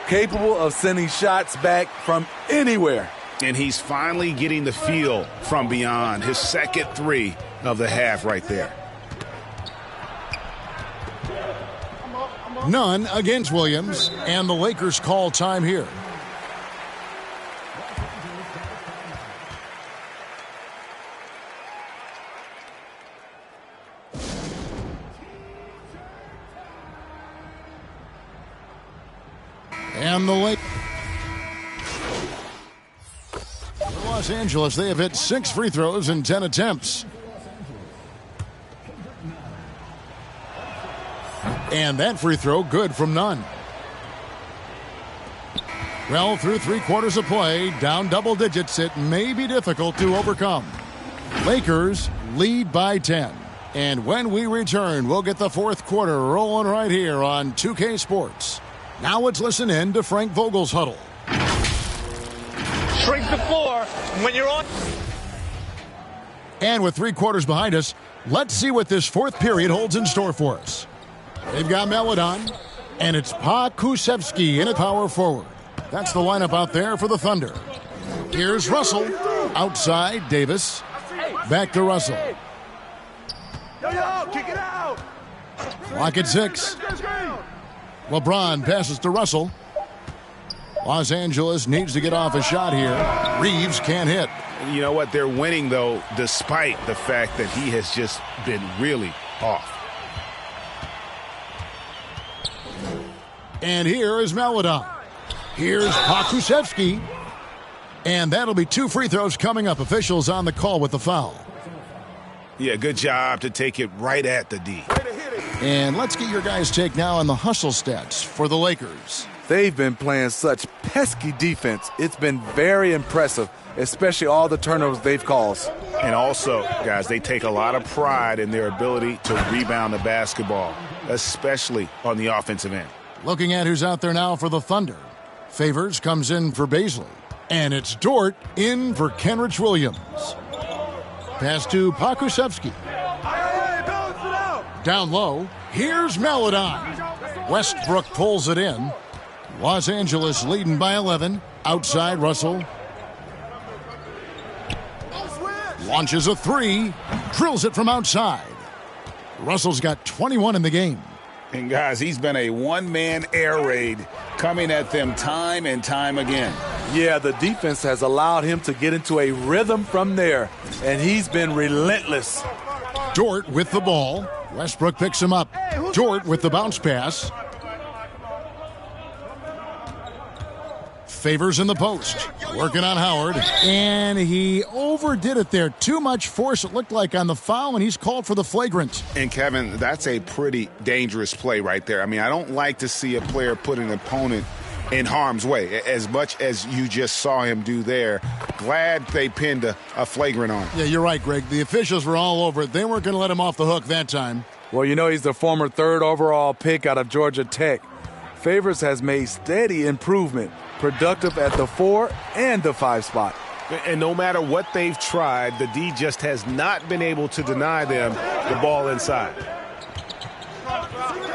capable of sending shots back from anywhere. And he's finally getting the feel from beyond. His second 3 of the half right there. None against Williams, and the Lakers call time here. And the Los Angeles, they have hit 6 free throws in 10 attempts. And that free throw good from Nunn. Well, through 3 quarters of play, down double digits, it may be difficult to overcome. Lakers lead by 10. And when we return, we'll get the 4th quarter rolling right here on 2K Sports. Now let's listen in to Frank Vogel's huddle. Shrink the floor when you're on. And with 3 quarters behind us, let's see what this 4th period holds in store for us. They've got Melodon, and it's Pa Kusevsky in at power forward. That's the lineup out there for the Thunder. Here's Russell. Outside, Davis. Back to Russell. Kick it out. Clock at 6. LeBron passes to Russell. Los Angeles needs to get off a shot here. Reeves can't hit. You know what? They're winning, though, despite the fact that he has just been really off. And here is Melodon. Here's Pakusevsky. And that'll be 2 free throws coming up. Officials on the call with the foul. Yeah, good job to take it right at the D. And let's get your guys' take now on the hustle stats for the Lakers. They've been playing such pesky defense. It's been very impressive, especially all the turnovers they've caused. And also, guys, they take a lot of pride in their ability to rebound the basketball, especially on the offensive end. Looking at who's out there now for the Thunder. Favors comes in for Baisley. And it's Dort in for Kenrich Williams. Pass to Pakusevsky. Down low, here's Maladon. Westbrook pulls it in. Los Angeles leading by 11. Outside, Russell. Launches a three. Drills it from outside. Russell's got 21 in the game. And, guys, he's been a one-man air raid coming at them time and time again. Yeah, the defense has allowed him to get into a rhythm from there, and he's been relentless. Dort with the ball. Westbrook picks him up. Dort with the bounce pass. Favors in the post. Working on Howard. And he overdid it there. Too much force, it looked like, on the foul, and he's called for the flagrant. And, Kevin, that's a pretty dangerous play right there. I mean, I don't like to see a player put an opponent in harm's way, as much as you just saw him do there. Glad they pinned a flagrant on him. Yeah, you're right, Greg. The officials were all over it. They weren't going to let him off the hook that time. Well, you know, he's the former third overall pick out of Georgia Tech. Favors has made steady improvement, productive at the 4 and the 5 spot. And no matter what they've tried, the D just has not been able to deny them the ball inside.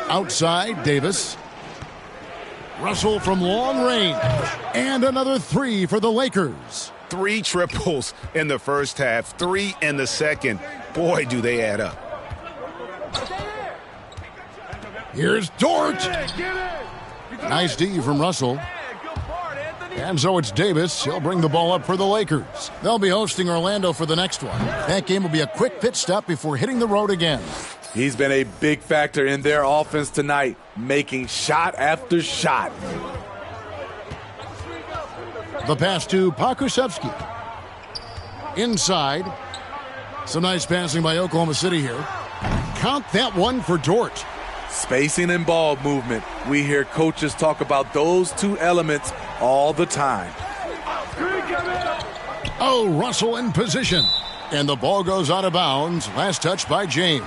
Outside, Davis. Russell from long range. And another three for the Lakers. 3 triples in the first half, 3 in the second. Boy, do they add up. Here's Dort. Nice D from Russell. And so it's Davis. He'll bring the ball up for the Lakers. They'll be hosting Orlando for the next one. That game will be a quick pit stop before hitting the road again. He's been a big factor in their offense tonight, making shot after shot. The pass to Pakusevsky. Inside. Some nice passing by Oklahoma City here. Count that one for Dort. Spacing and ball movement. We hear coaches talk about those two elements all the time. Oh, Russell in position. And the ball goes out of bounds. Last touch by James.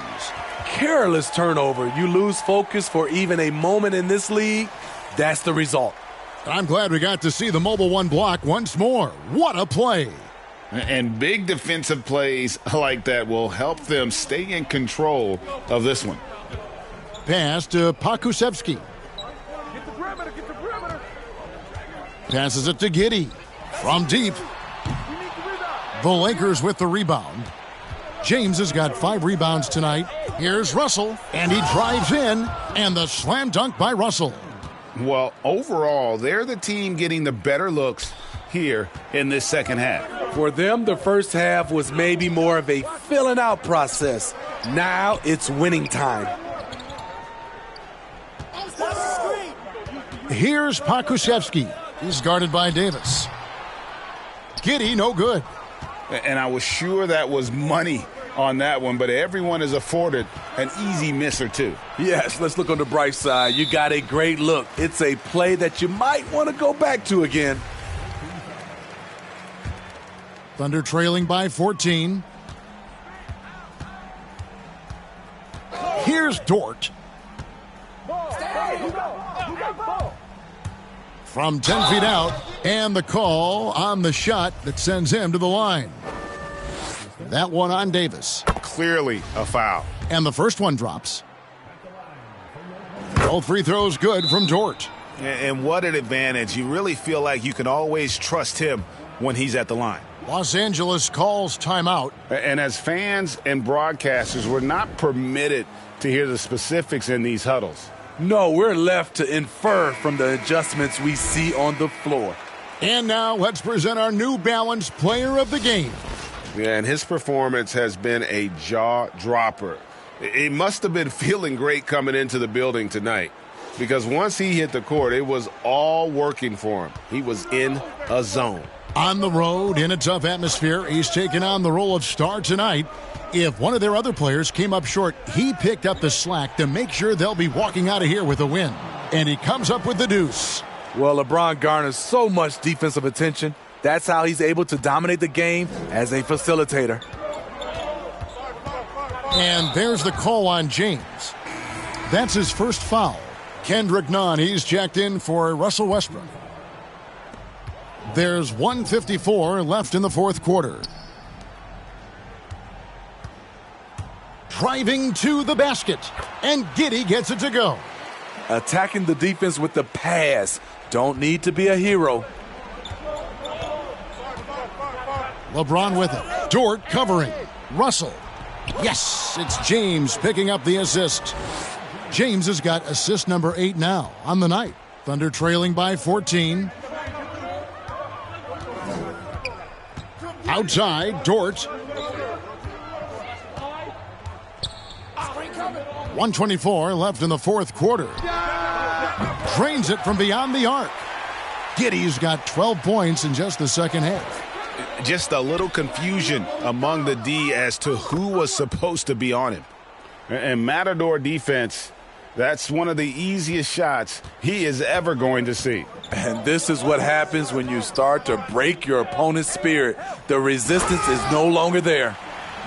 Careless turnover. You lose focus for even a moment in this league. That's the result. I'm glad we got to see the mobile one block once more. What a play. And big defensive plays like that will help them stay in control of this one. Pass to Pakusevsky. Passes it to Giddey. From deep. The Lakers with the rebound. James has got 5 rebounds tonight. Here's Russell, and he drives in, and the slam dunk by Russell. Well, overall, they're the team getting the better looks here in this second half. For them, the first half was maybe more of a filling out process. Now it's winning time. Here's Pakusevsky. He's guarded by Davis. Giddey, no good. And I was sure that was money on that one, but everyone is afforded an easy miss or two. Yes, let's look on the bright side. You got a great look. It's a play that you might want to go back to again. Thunder trailing by 14. Here's Dort. From 10 feet out, and the call on the shot that sends him to the line. That one on Davis. Clearly a foul. And the first one drops. Both free throws good from Dort. And what an advantage. You really feel like you can always trust him when he's at the line. Los Angeles calls timeout. And as fans and broadcasters, we're not permitted to hear the specifics in these huddles. No, we're left to infer from the adjustments we see on the floor. And now let's present our New Balance player of the game. Yeah, and his performance has been a jaw-dropper. He must have been feeling great coming into the building tonight, because once he hit the court, it was all working for him. He was in a zone. On the road, in a tough atmosphere, he's taking on the role of star tonight. If one of their other players came up short, he picked up the slack to make sure they'll be walking out of here with a win. And he comes up with the deuce. Well, LeBron garners so much defensive attention. That's how he's able to dominate the game as a facilitator. And there's the call on James. That's his first foul. Kendrick Nunn, he's checked in for Russell Westbrook. There's 1:54 left in the fourth quarter. Driving to the basket, and Giddey gets it to go. Attacking the defense with the pass. Don't need to be a hero. LeBron with it. Dort covering. Russell. Yes, it's James picking up the assist. James has got assist number 8 now on the night. Thunder trailing by 14. Outside, Dort. 1:24 left in the fourth quarter. Drains it from beyond the arc. Giddey's got 12 points in just the second half. Just a little confusion among the D as to who was supposed to be on him. And Matador defense, that's one of the easiest shots he is ever going to see. And this is what happens when you start to break your opponent's spirit. The resistance is no longer there.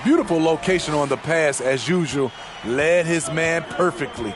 Beautiful location on the pass as usual. Led his man perfectly.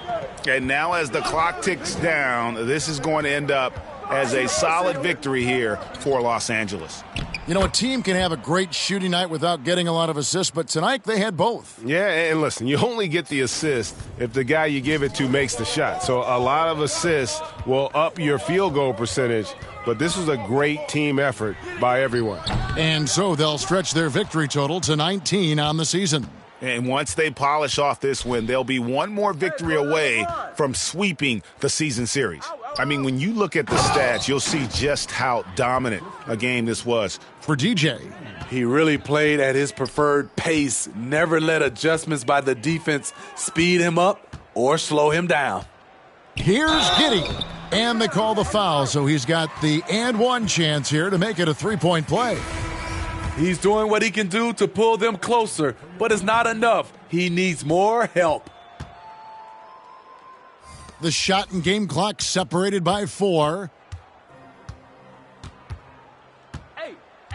And now as the clock ticks down, this is going to end up as a solid victory here for Los Angeles. You know, a team can have a great shooting night without getting a lot of assists, but tonight they had both. Yeah, and listen, you only get the assist if the guy you give it to makes the shot. So a lot of assists will up your field goal percentage, but this was a great team effort by everyone. And so they'll stretch their victory total to 19 on the season. And once they polish off this win, they'll be one more victory away from sweeping the season series. I mean, when you look at the stats, you'll see just how dominant a game this was. For DJ, he really played at his preferred pace, never let adjustments by the defense speed him up or slow him down. Here's Giddey. And they call the foul, so he's got the and one chance here to make it a three-point play. He's doing what he can do to pull them closer, but it's not enough. He needs more help. The shot and game clock separated by 4.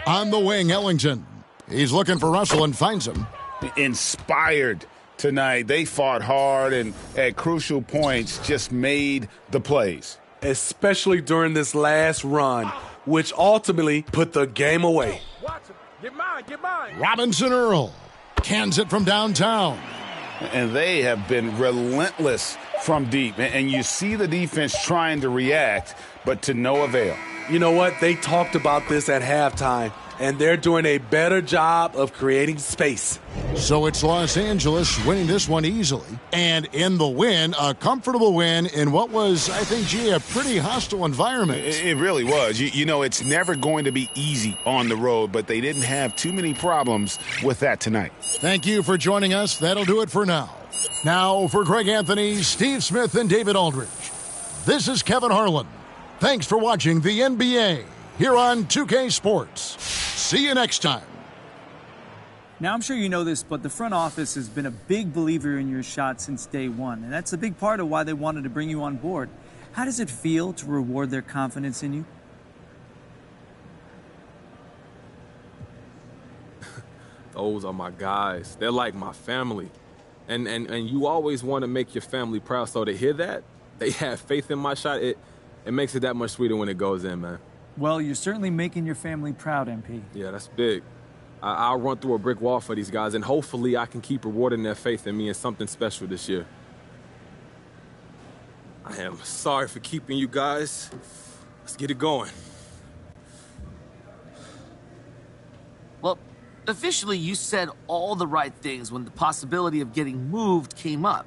On the wing, Ellington. He's looking for Russell and finds him. Inspired tonight. They fought hard and at crucial points just made the plays. Especially during this last run, which ultimately put the game away. Get mine, get mine. Robinson Earl cans it from downtown. And they have been relentless from deep. And you see the defense trying to react, but to no avail. You know what? They talked about this at halftime, and they're doing a better job of creating space. So it's Los Angeles winning this one easily. And in the win, a comfortable win in what was, I think, a pretty hostile environment. It really was. You know, it's never going to be easy on the road, but they didn't have too many problems with that tonight. Thank you for joining us. That'll do it for now. Now, for Greg Anthony, Steve Smith, and David Aldridge, this is Kevin Harlan. Thanks for watching the NBA here on 2K Sports. See you next time. Now, I'm sure you know this, but the front office has been a big believer in your shot since day one, and that's a big part of why they wanted to bring you on board. How does it feel to reward their confidence in you? Those are my guys. They're like my family. And you always want to make your family proud, so to hear that, they have faith in my shot, it makes it that much sweeter when it goes in, man. Well, you're certainly making your family proud, MP. Yeah, that's big. I'll run through a brick wall for these guys, and hopefully I can keep rewarding their faith in me in something special this year. I am sorry for keeping you guys. Let's get it going. Well, officially you said all the right things when the possibility of getting moved came up.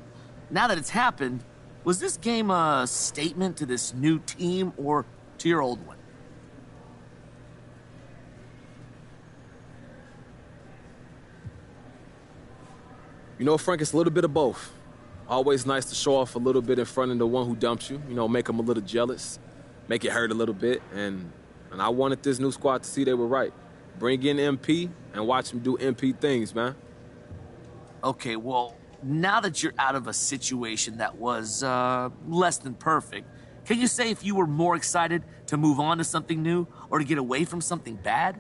Now that it's happened, was this game a statement to this new team or to your old one? You know, Frank, it's a little bit of both. Always nice to show off a little bit in front of the one who dumped you. You know, make them a little jealous, make it hurt a little bit. And And I wanted this new squad to see they were right. Bring in MP and watch him do MP things, man. Okay, well, now that you're out of a situation that was less than perfect, can you say if you were more excited to move on to something new or to get away from something bad?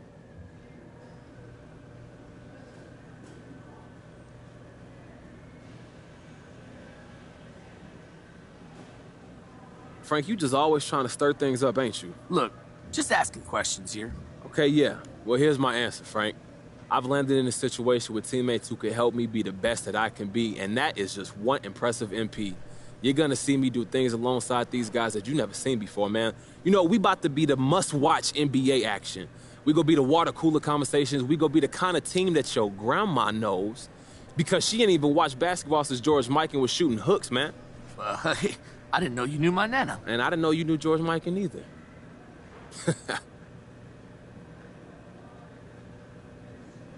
Frank, you just always trying to stir things up, ain't you? Look, just asking questions here. Okay, yeah. Well, here's my answer, Frank. I've landed in a situation with teammates who can help me be the best that I can be, and that is just one impressive MP. You're gonna see me do things alongside these guys that you never seen before, man. You know, we about to be the must-watch NBA action. We gonna be the water cooler conversations. We gonna be the kind of team that your grandma knows because she ain't even watched basketball since George Mikan was shooting hooks, man. I didn't know you knew my nana. And I didn't know you knew George Mikan either.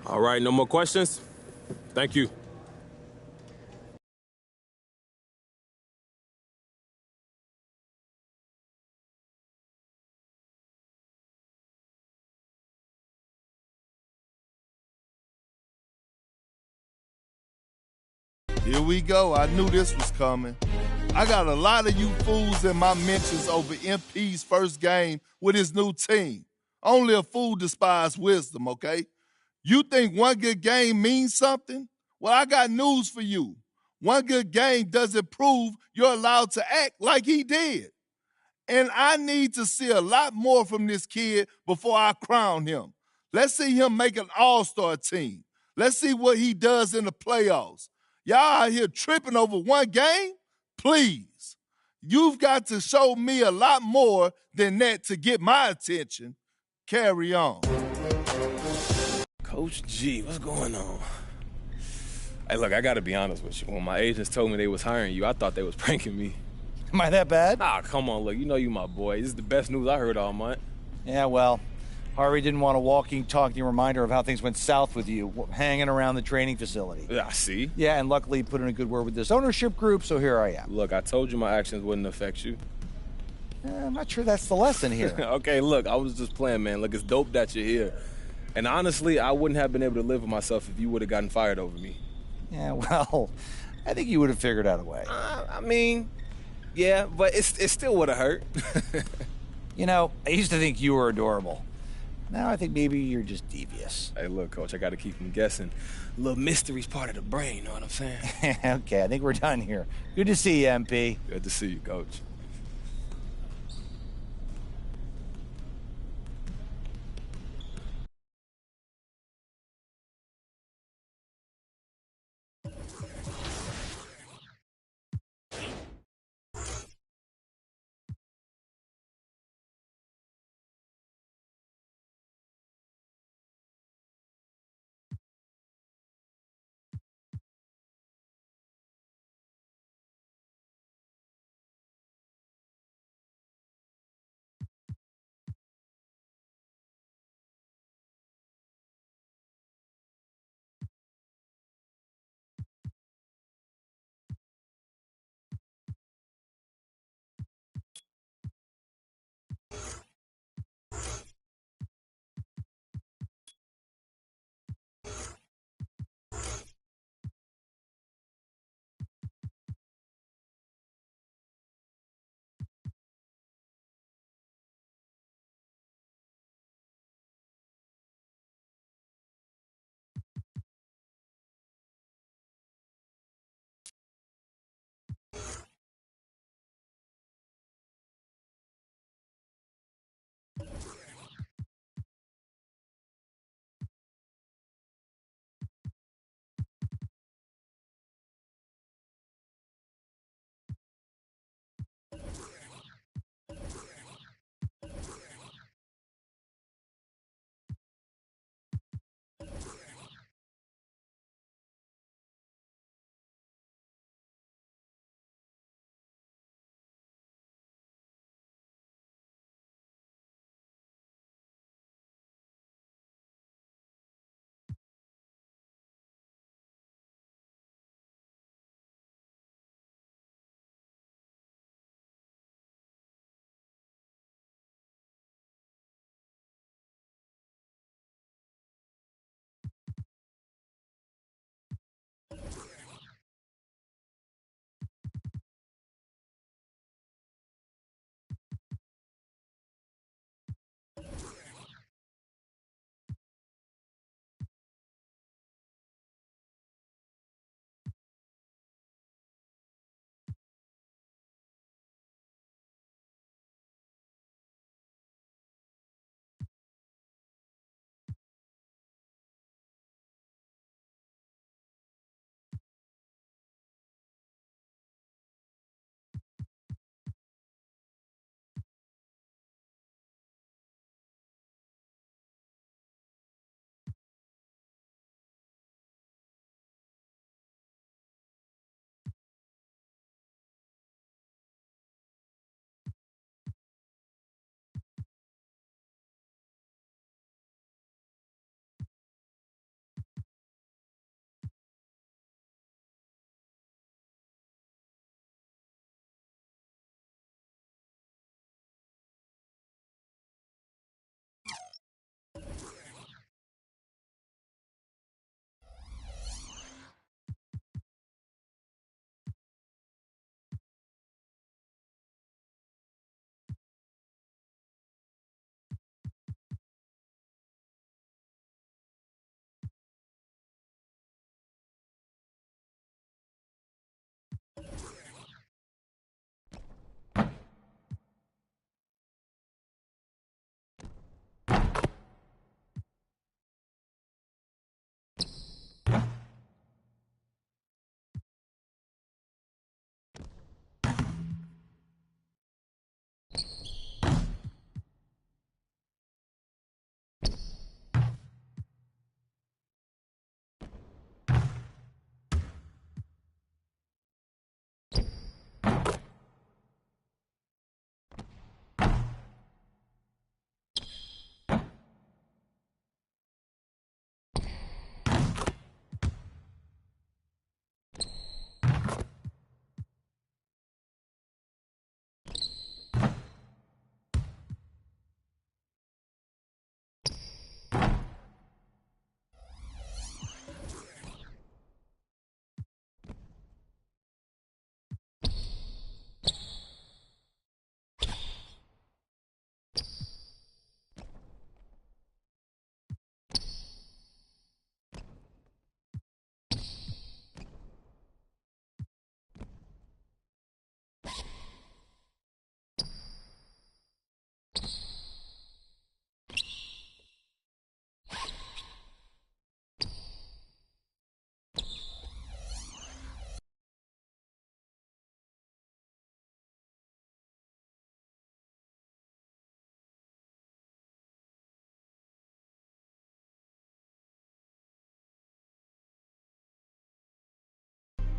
All right, no more questions? Thank you. Here we go. I knew this was coming. I got a lot of you fools in my mentions over MP's first game with his new team. Only a fool despises wisdom, okay? You think one good game means something? Well, I got news for you. One good game doesn't prove you're allowed to act like he did. And I need to see a lot more from this kid before I crown him. Let's see him make an all-star team. Let's see what he does in the playoffs. Y'all out here tripping over one game? Please. You've got to show me a lot more than that to get my attention. Carry on. Coach G, what's going on? Hey, look, I got to be honest with you. When my agents told me they was hiring you, I thought they was pranking me. Am I that bad? Ah, come on, look, you know you my boy. This is the best news I heard all month. Yeah, well, Harvey didn't want a walking, talking reminder of how things went south with you, hanging around the training facility. Yeah, see? Yeah, and luckily he put in a good word with this ownership group, so here I am. Look, I told you my actions wouldn't affect you. I'm not sure that's the lesson here. Okay, look, I was just playing, man. Look, it's dope that you're here. And honestly, I wouldn't have been able to live with myself if you would have gotten fired over me. Yeah, well, I think you would have figured out a way. I mean, yeah, but it still would have hurt. You know, I used to think you were adorable. Now I think maybe you're just devious. Hey, look, Coach, I got to keep them guessing. A little mystery's part of the brain, you know what I'm saying? Okay, I think we're done here. Good to see you, MP. Good to see you, Coach.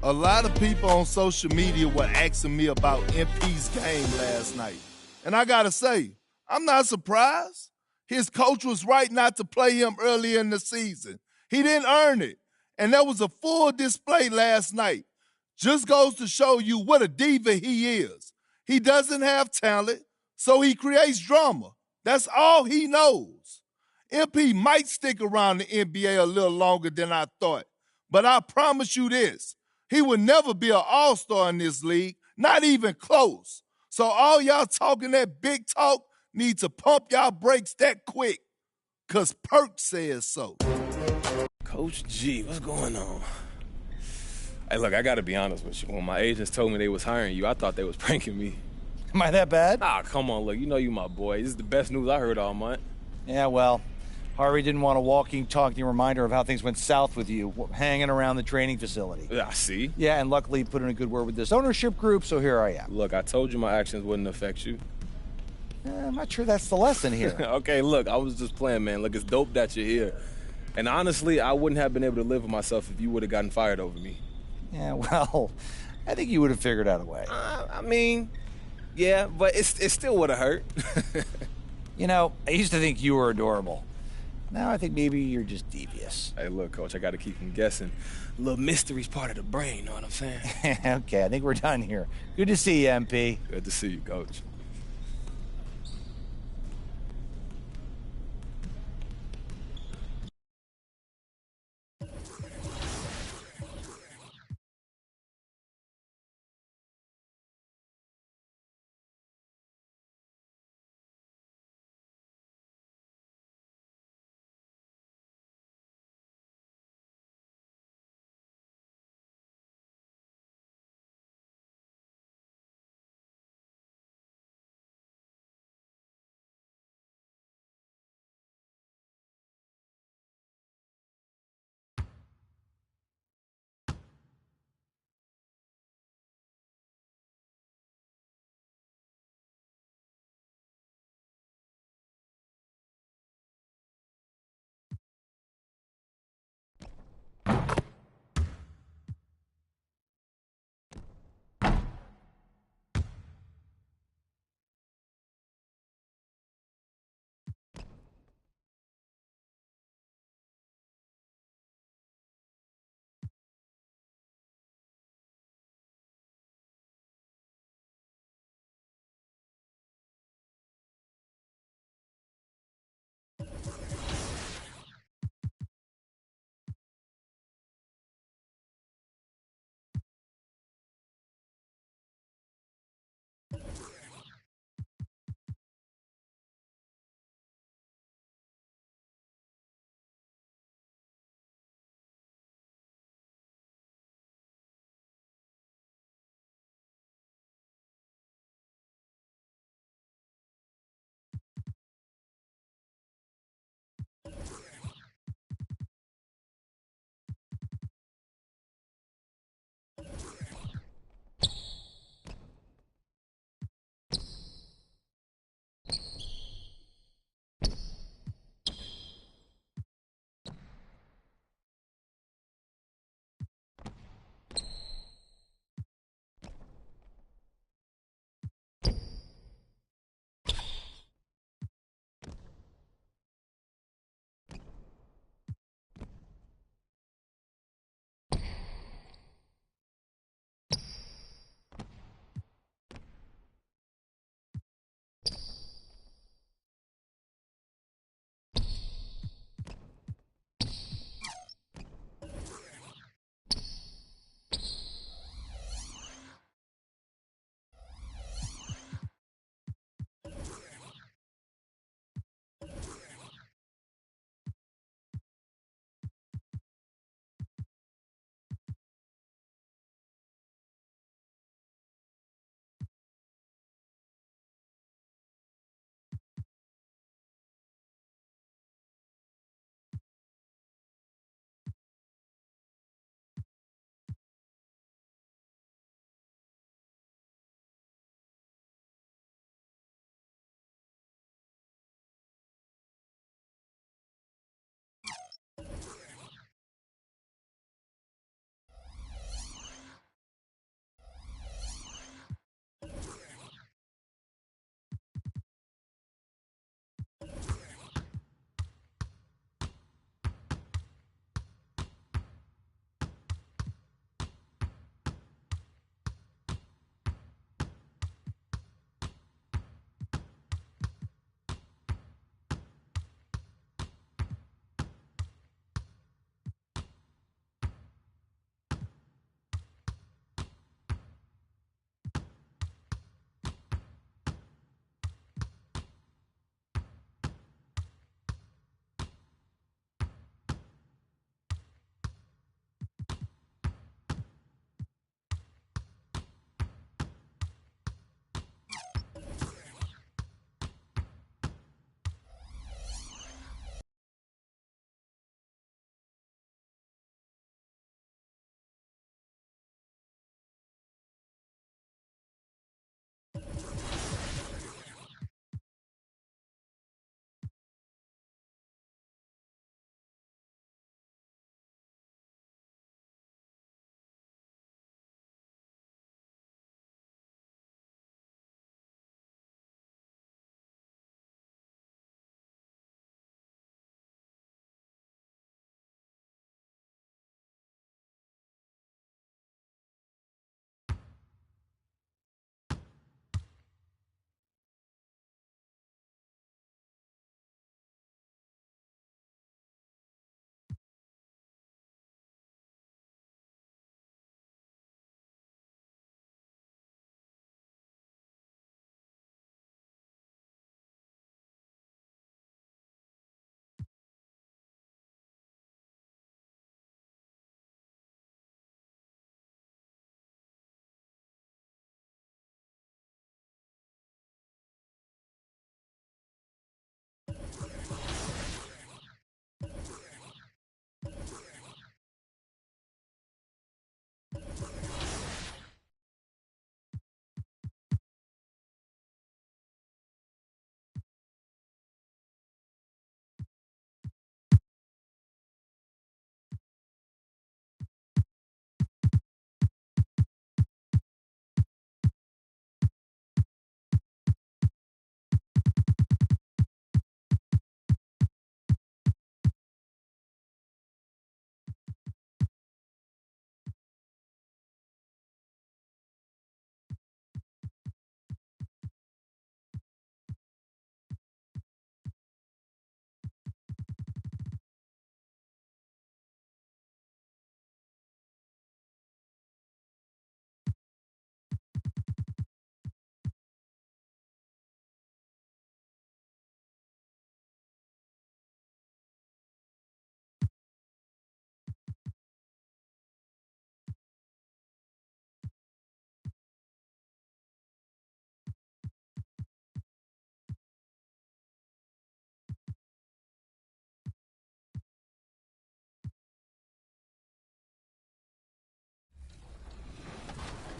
A lot of people on social media were asking me about MP's game last night. And I gotta say, I'm not surprised. His coach was right not to play him early in the season. He didn't earn it. And there was a full display last night. Just goes to show you what a diva he is. He doesn't have talent, so he creates drama. That's all he knows. MP might stick around the NBA a little longer than I thought, but I promise you this, he will never be an all-star in this league, not even close. So all y'all talking that big talk need to pump y'all brakes that quick, because Perk says so. Coach G, what's going on? Hey, look, I got to be honest with you. When my agents told me they was hiring you, I thought they was pranking me. Am I that bad? Ah, come on, look, you know you my boy. This is the best news I heard all month. Yeah, well, Harvey didn't want a walking, talking reminder of how things went south with you, hanging around the training facility. Yeah, see? Yeah, and luckily put in a good word with this ownership group, so here I am. Look, I told you my actions wouldn't affect you. I'm not sure that's the lesson here. Okay, look, I was just playing, man. Look, it's dope that you're here. And honestly, I wouldn't have been able to live with myself if you would have gotten fired over me. Yeah, well, I think you would have figured out a way. I mean, yeah, but it still would have hurt. You know, I used to think you were adorable. Now I think maybe you're just devious. Hey, look, Coach, I got to keep them guessing. A little mystery's part of the brain, know what I'm saying? Okay, I think we're done here. Good to see you, MP. Good to see you, Coach.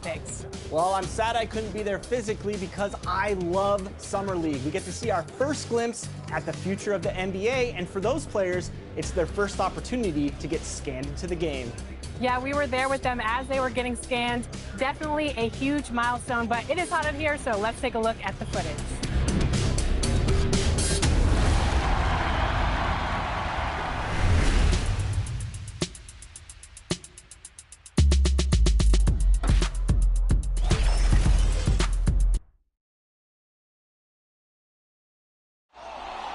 picks. Well, I'm sad I couldn't be there physically because I love Summer League. We get to see our first glimpse at the future of the NBA, and for those players, it's their first opportunity to get scanned into the game. Yeah, we were there with them as they were getting scanned. Definitely a huge milestone, but it is hot in here, so let's take a look at the footage.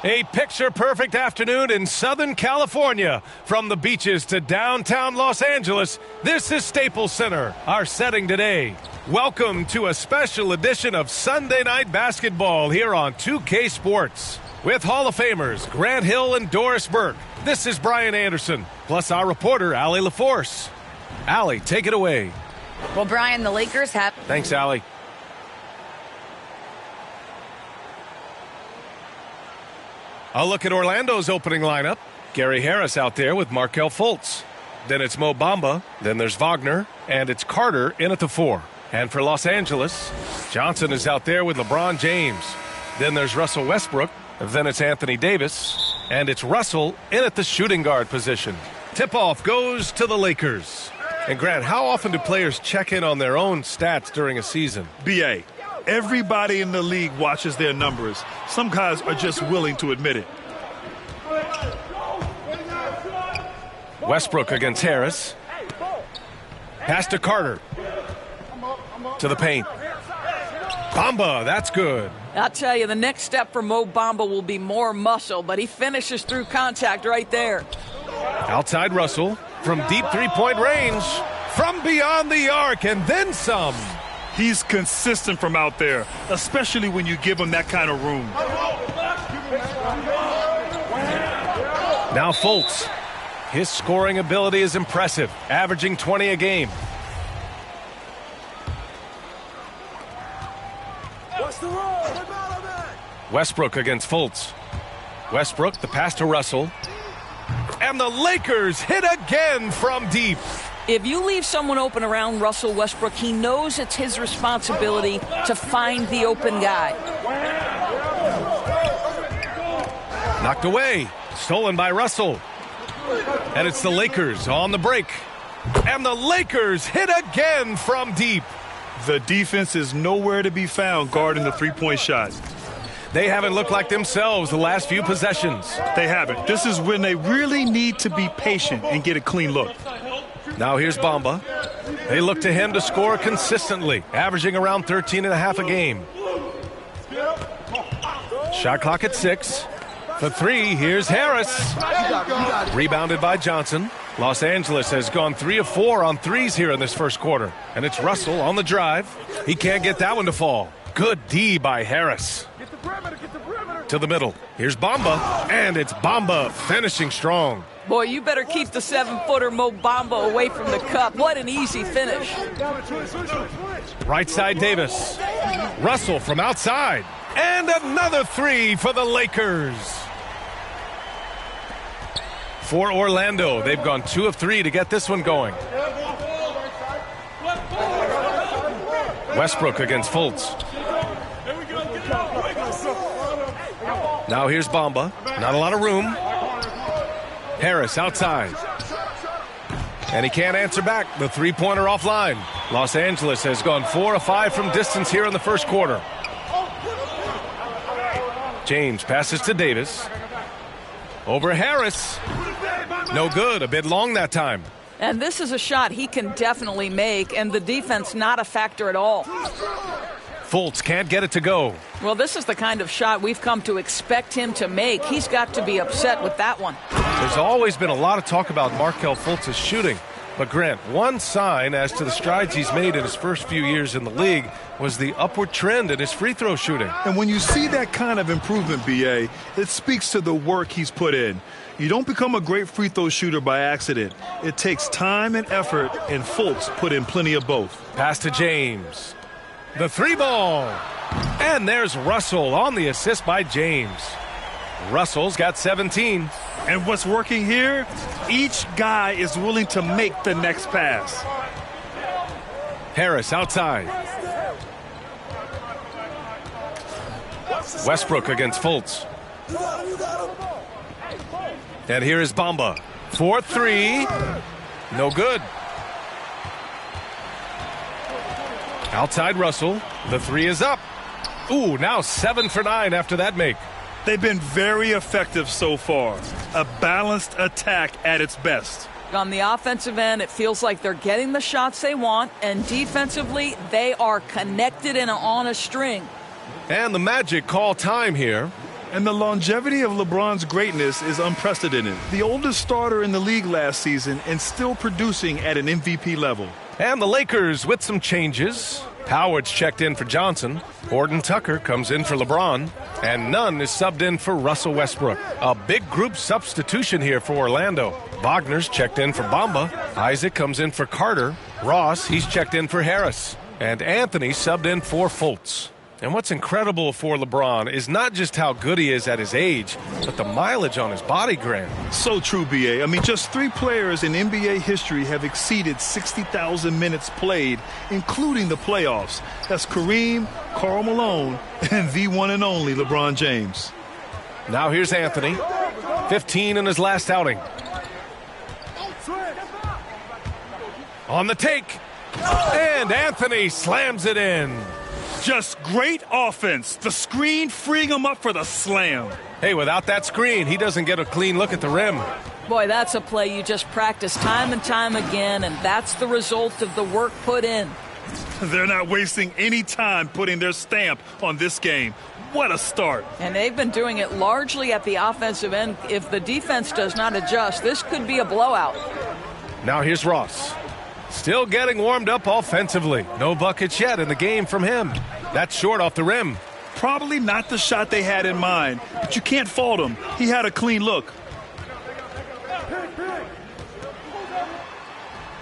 A picture-perfect afternoon in Southern California. From the beaches to downtown Los Angeles, this is Staples Center, our setting today. Welcome to a special edition of Sunday Night Basketball here on 2K Sports. With Hall of Famers Grant Hill and Doris Burke, this is Brian Anderson, plus our reporter, Allie LaForce. Allie, take it away. Well, Brian, the Lakers have... Thanks, Allie. A look at Orlando's opening lineup. Gary Harris out there with Markelle Fultz. Then it's Mo Bamba. Then there's Wagner. And it's Carter in at the 4. And for Los Angeles, Johnson is out there with LeBron James. Then there's Russell Westbrook. Then it's Anthony Davis. And it's Russell in at the shooting guard position. Tip-off goes to the Lakers. And Grant, how often do players check in on their own stats during a season? BA. Everybody in the league watches their numbers. Some guys are just willing to admit it. Westbrook against Harris. Pass to Carter. To the paint. Bamba, that's good. I'll tell you, the next step for Mo Bamba will be more muscle, but he finishes through contact right there. Outside Russell from deep three-point range. From beyond the arc and then some. He's consistent from out there, especially when you give him that kind of room. Now Fultz. His scoring ability is impressive, averaging 20 a game. Westbrook against Fultz. Westbrook, the pass to Russell. And the Lakers hit again from deep. If you leave someone open around Russell Westbrook, he knows it's his responsibility to find the open guy. Knocked away. Stolen by Russell. And it's the Lakers on the break. And the Lakers hit again from deep. The defense is nowhere to be found guarding the three-point shot. They haven't looked like themselves the last few possessions. They haven't. This is when they really need to be patient and get a clean look. Now here's Bamba. They look to him to score consistently, averaging around 13.5 a game. Shot clock at 6. For 3, here's Harris. Rebounded by Johnson. Los Angeles has gone 3 of 4 on threes here in this first quarter. And it's Russell on the drive. He can't get that one to fall. Good D by Harris. To the middle. Here's Bamba. And it's Bamba finishing strong. Boy, you better keep the 7-footer Mo Bamba away from the cup. What an easy finish. Right side Davis. Russell from outside. And another 3 for the Lakers. For Orlando, they've gone 2 of 3 to get this one going. Westbrook against Fultz. Now here's Bamba. Not a lot of room. Harris outside. And he can't answer back. The three-pointer offline. Los Angeles has gone 4 of 5 from distance here in the first quarter. James passes to Davis. Over Harris. No good. A bit long that time. And this is a shot he can definitely make, and the defense not a factor at all. Fultz can't get it to go. Well, this is the kind of shot we've come to expect him to make. He's got to be upset with that one. There's always been a lot of talk about Markelle Fultz's shooting. But, Grant, one sign as to the strides he's made in his first few years in the league was the upward trend in his free throw shooting. And when you see that kind of improvement, B.A., it speaks to the work he's put in. You don't become a great free throw shooter by accident. It takes time and effort, and Fultz put in plenty of both. Pass to James. The 3-ball. And there's Russell on the assist by James. Russell's got 17. And what's working here? Each guy is willing to make the next pass. Harris outside. Westbrook against Fultz. And here is Bamba. 4-3. No good. Outside Russell. The three is up. Ooh, now 7 for 9 after that make. They've been very effective so far. A balanced attack at its best. On the offensive end, it feels like they're getting the shots they want, and defensively, they are connected and on a string. And the Magic call time here. And the longevity of LeBron's greatness is unprecedented. The oldest starter in the league last season and still producing at an MVP level. And the Lakers with some changes. Howard's checked in for Johnson. Horton Tucker comes in for LeBron. And Nunn is subbed in for Russell Westbrook. A big group substitution here for Orlando. Wagner's checked in for Bamba. Isaac comes in for Carter. Ross, he's checked in for Harris. And Anthony subbed in for Fultz. And what's incredible for LeBron is not just how good he is at his age, but the mileage on his body, Grant. So true, B.A. I mean, just 3 players in NBA history have exceeded 60,000 minutes played, including the playoffs. That's Kareem, Karl Malone, and the one and only LeBron James. Now here's Anthony. 15 in his last outing. On the take. And Anthony slams it in. Just great offense. The screen freeing him up for the slam. Hey, without that screen, he doesn't get a clean look at the rim. Boy, that's a play you just practice time and time again, and that's the result of the work put in. They're not wasting any time putting their stamp on this game. What a start. And they've been doing it largely at the offensive end. If the defense does not adjust, this could be a blowout. Now here's Ross. Still getting warmed up offensively. No buckets yet in the game from him. That's short off the rim. Probably not the shot they had in mind, but you can't fault him. He had a clean look.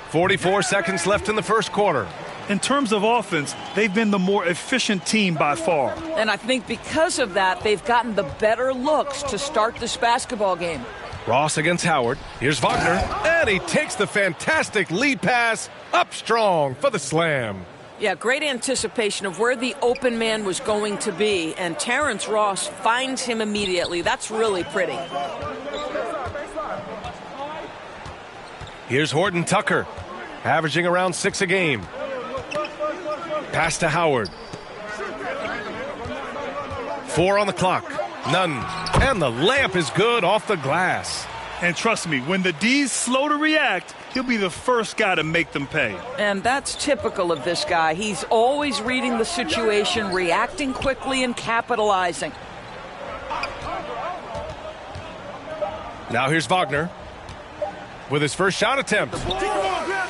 44 seconds left in the first quarter. In terms of offense, they've been the more efficient team by far. And I think because of that, they've gotten the better looks to start this basketball game. Ross against Howard. Here's Wagner. And he takes the fantastic lead pass up strong for the slam. Yeah, great anticipation of where the open man was going to be. And Terrence Ross finds him immediately. That's really pretty. Here's Horton Tucker, averaging around 6 a game. Pass to Howard. 4 on the clock. None. And the layup is good off the glass. And trust me, when the D's slow to react, he'll be the first guy to make them pay. And that's typical of this guy. He's always reading the situation, reacting quickly, and capitalizing. Now here's Wagner with his first shot attempt.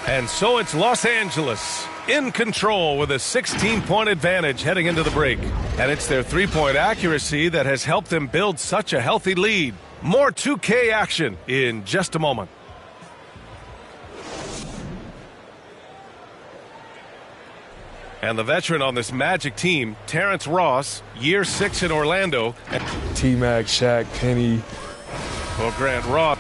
And so it's Los Angeles in control with a 16-point advantage heading into the break. And it's their three-point accuracy that has helped them build such a healthy lead. More 2K action in just a moment. And the veteran on this Magic team, Terrence Ross, year 6 in Orlando. T-Mac, Shaq, Penny. Well, Grant Ross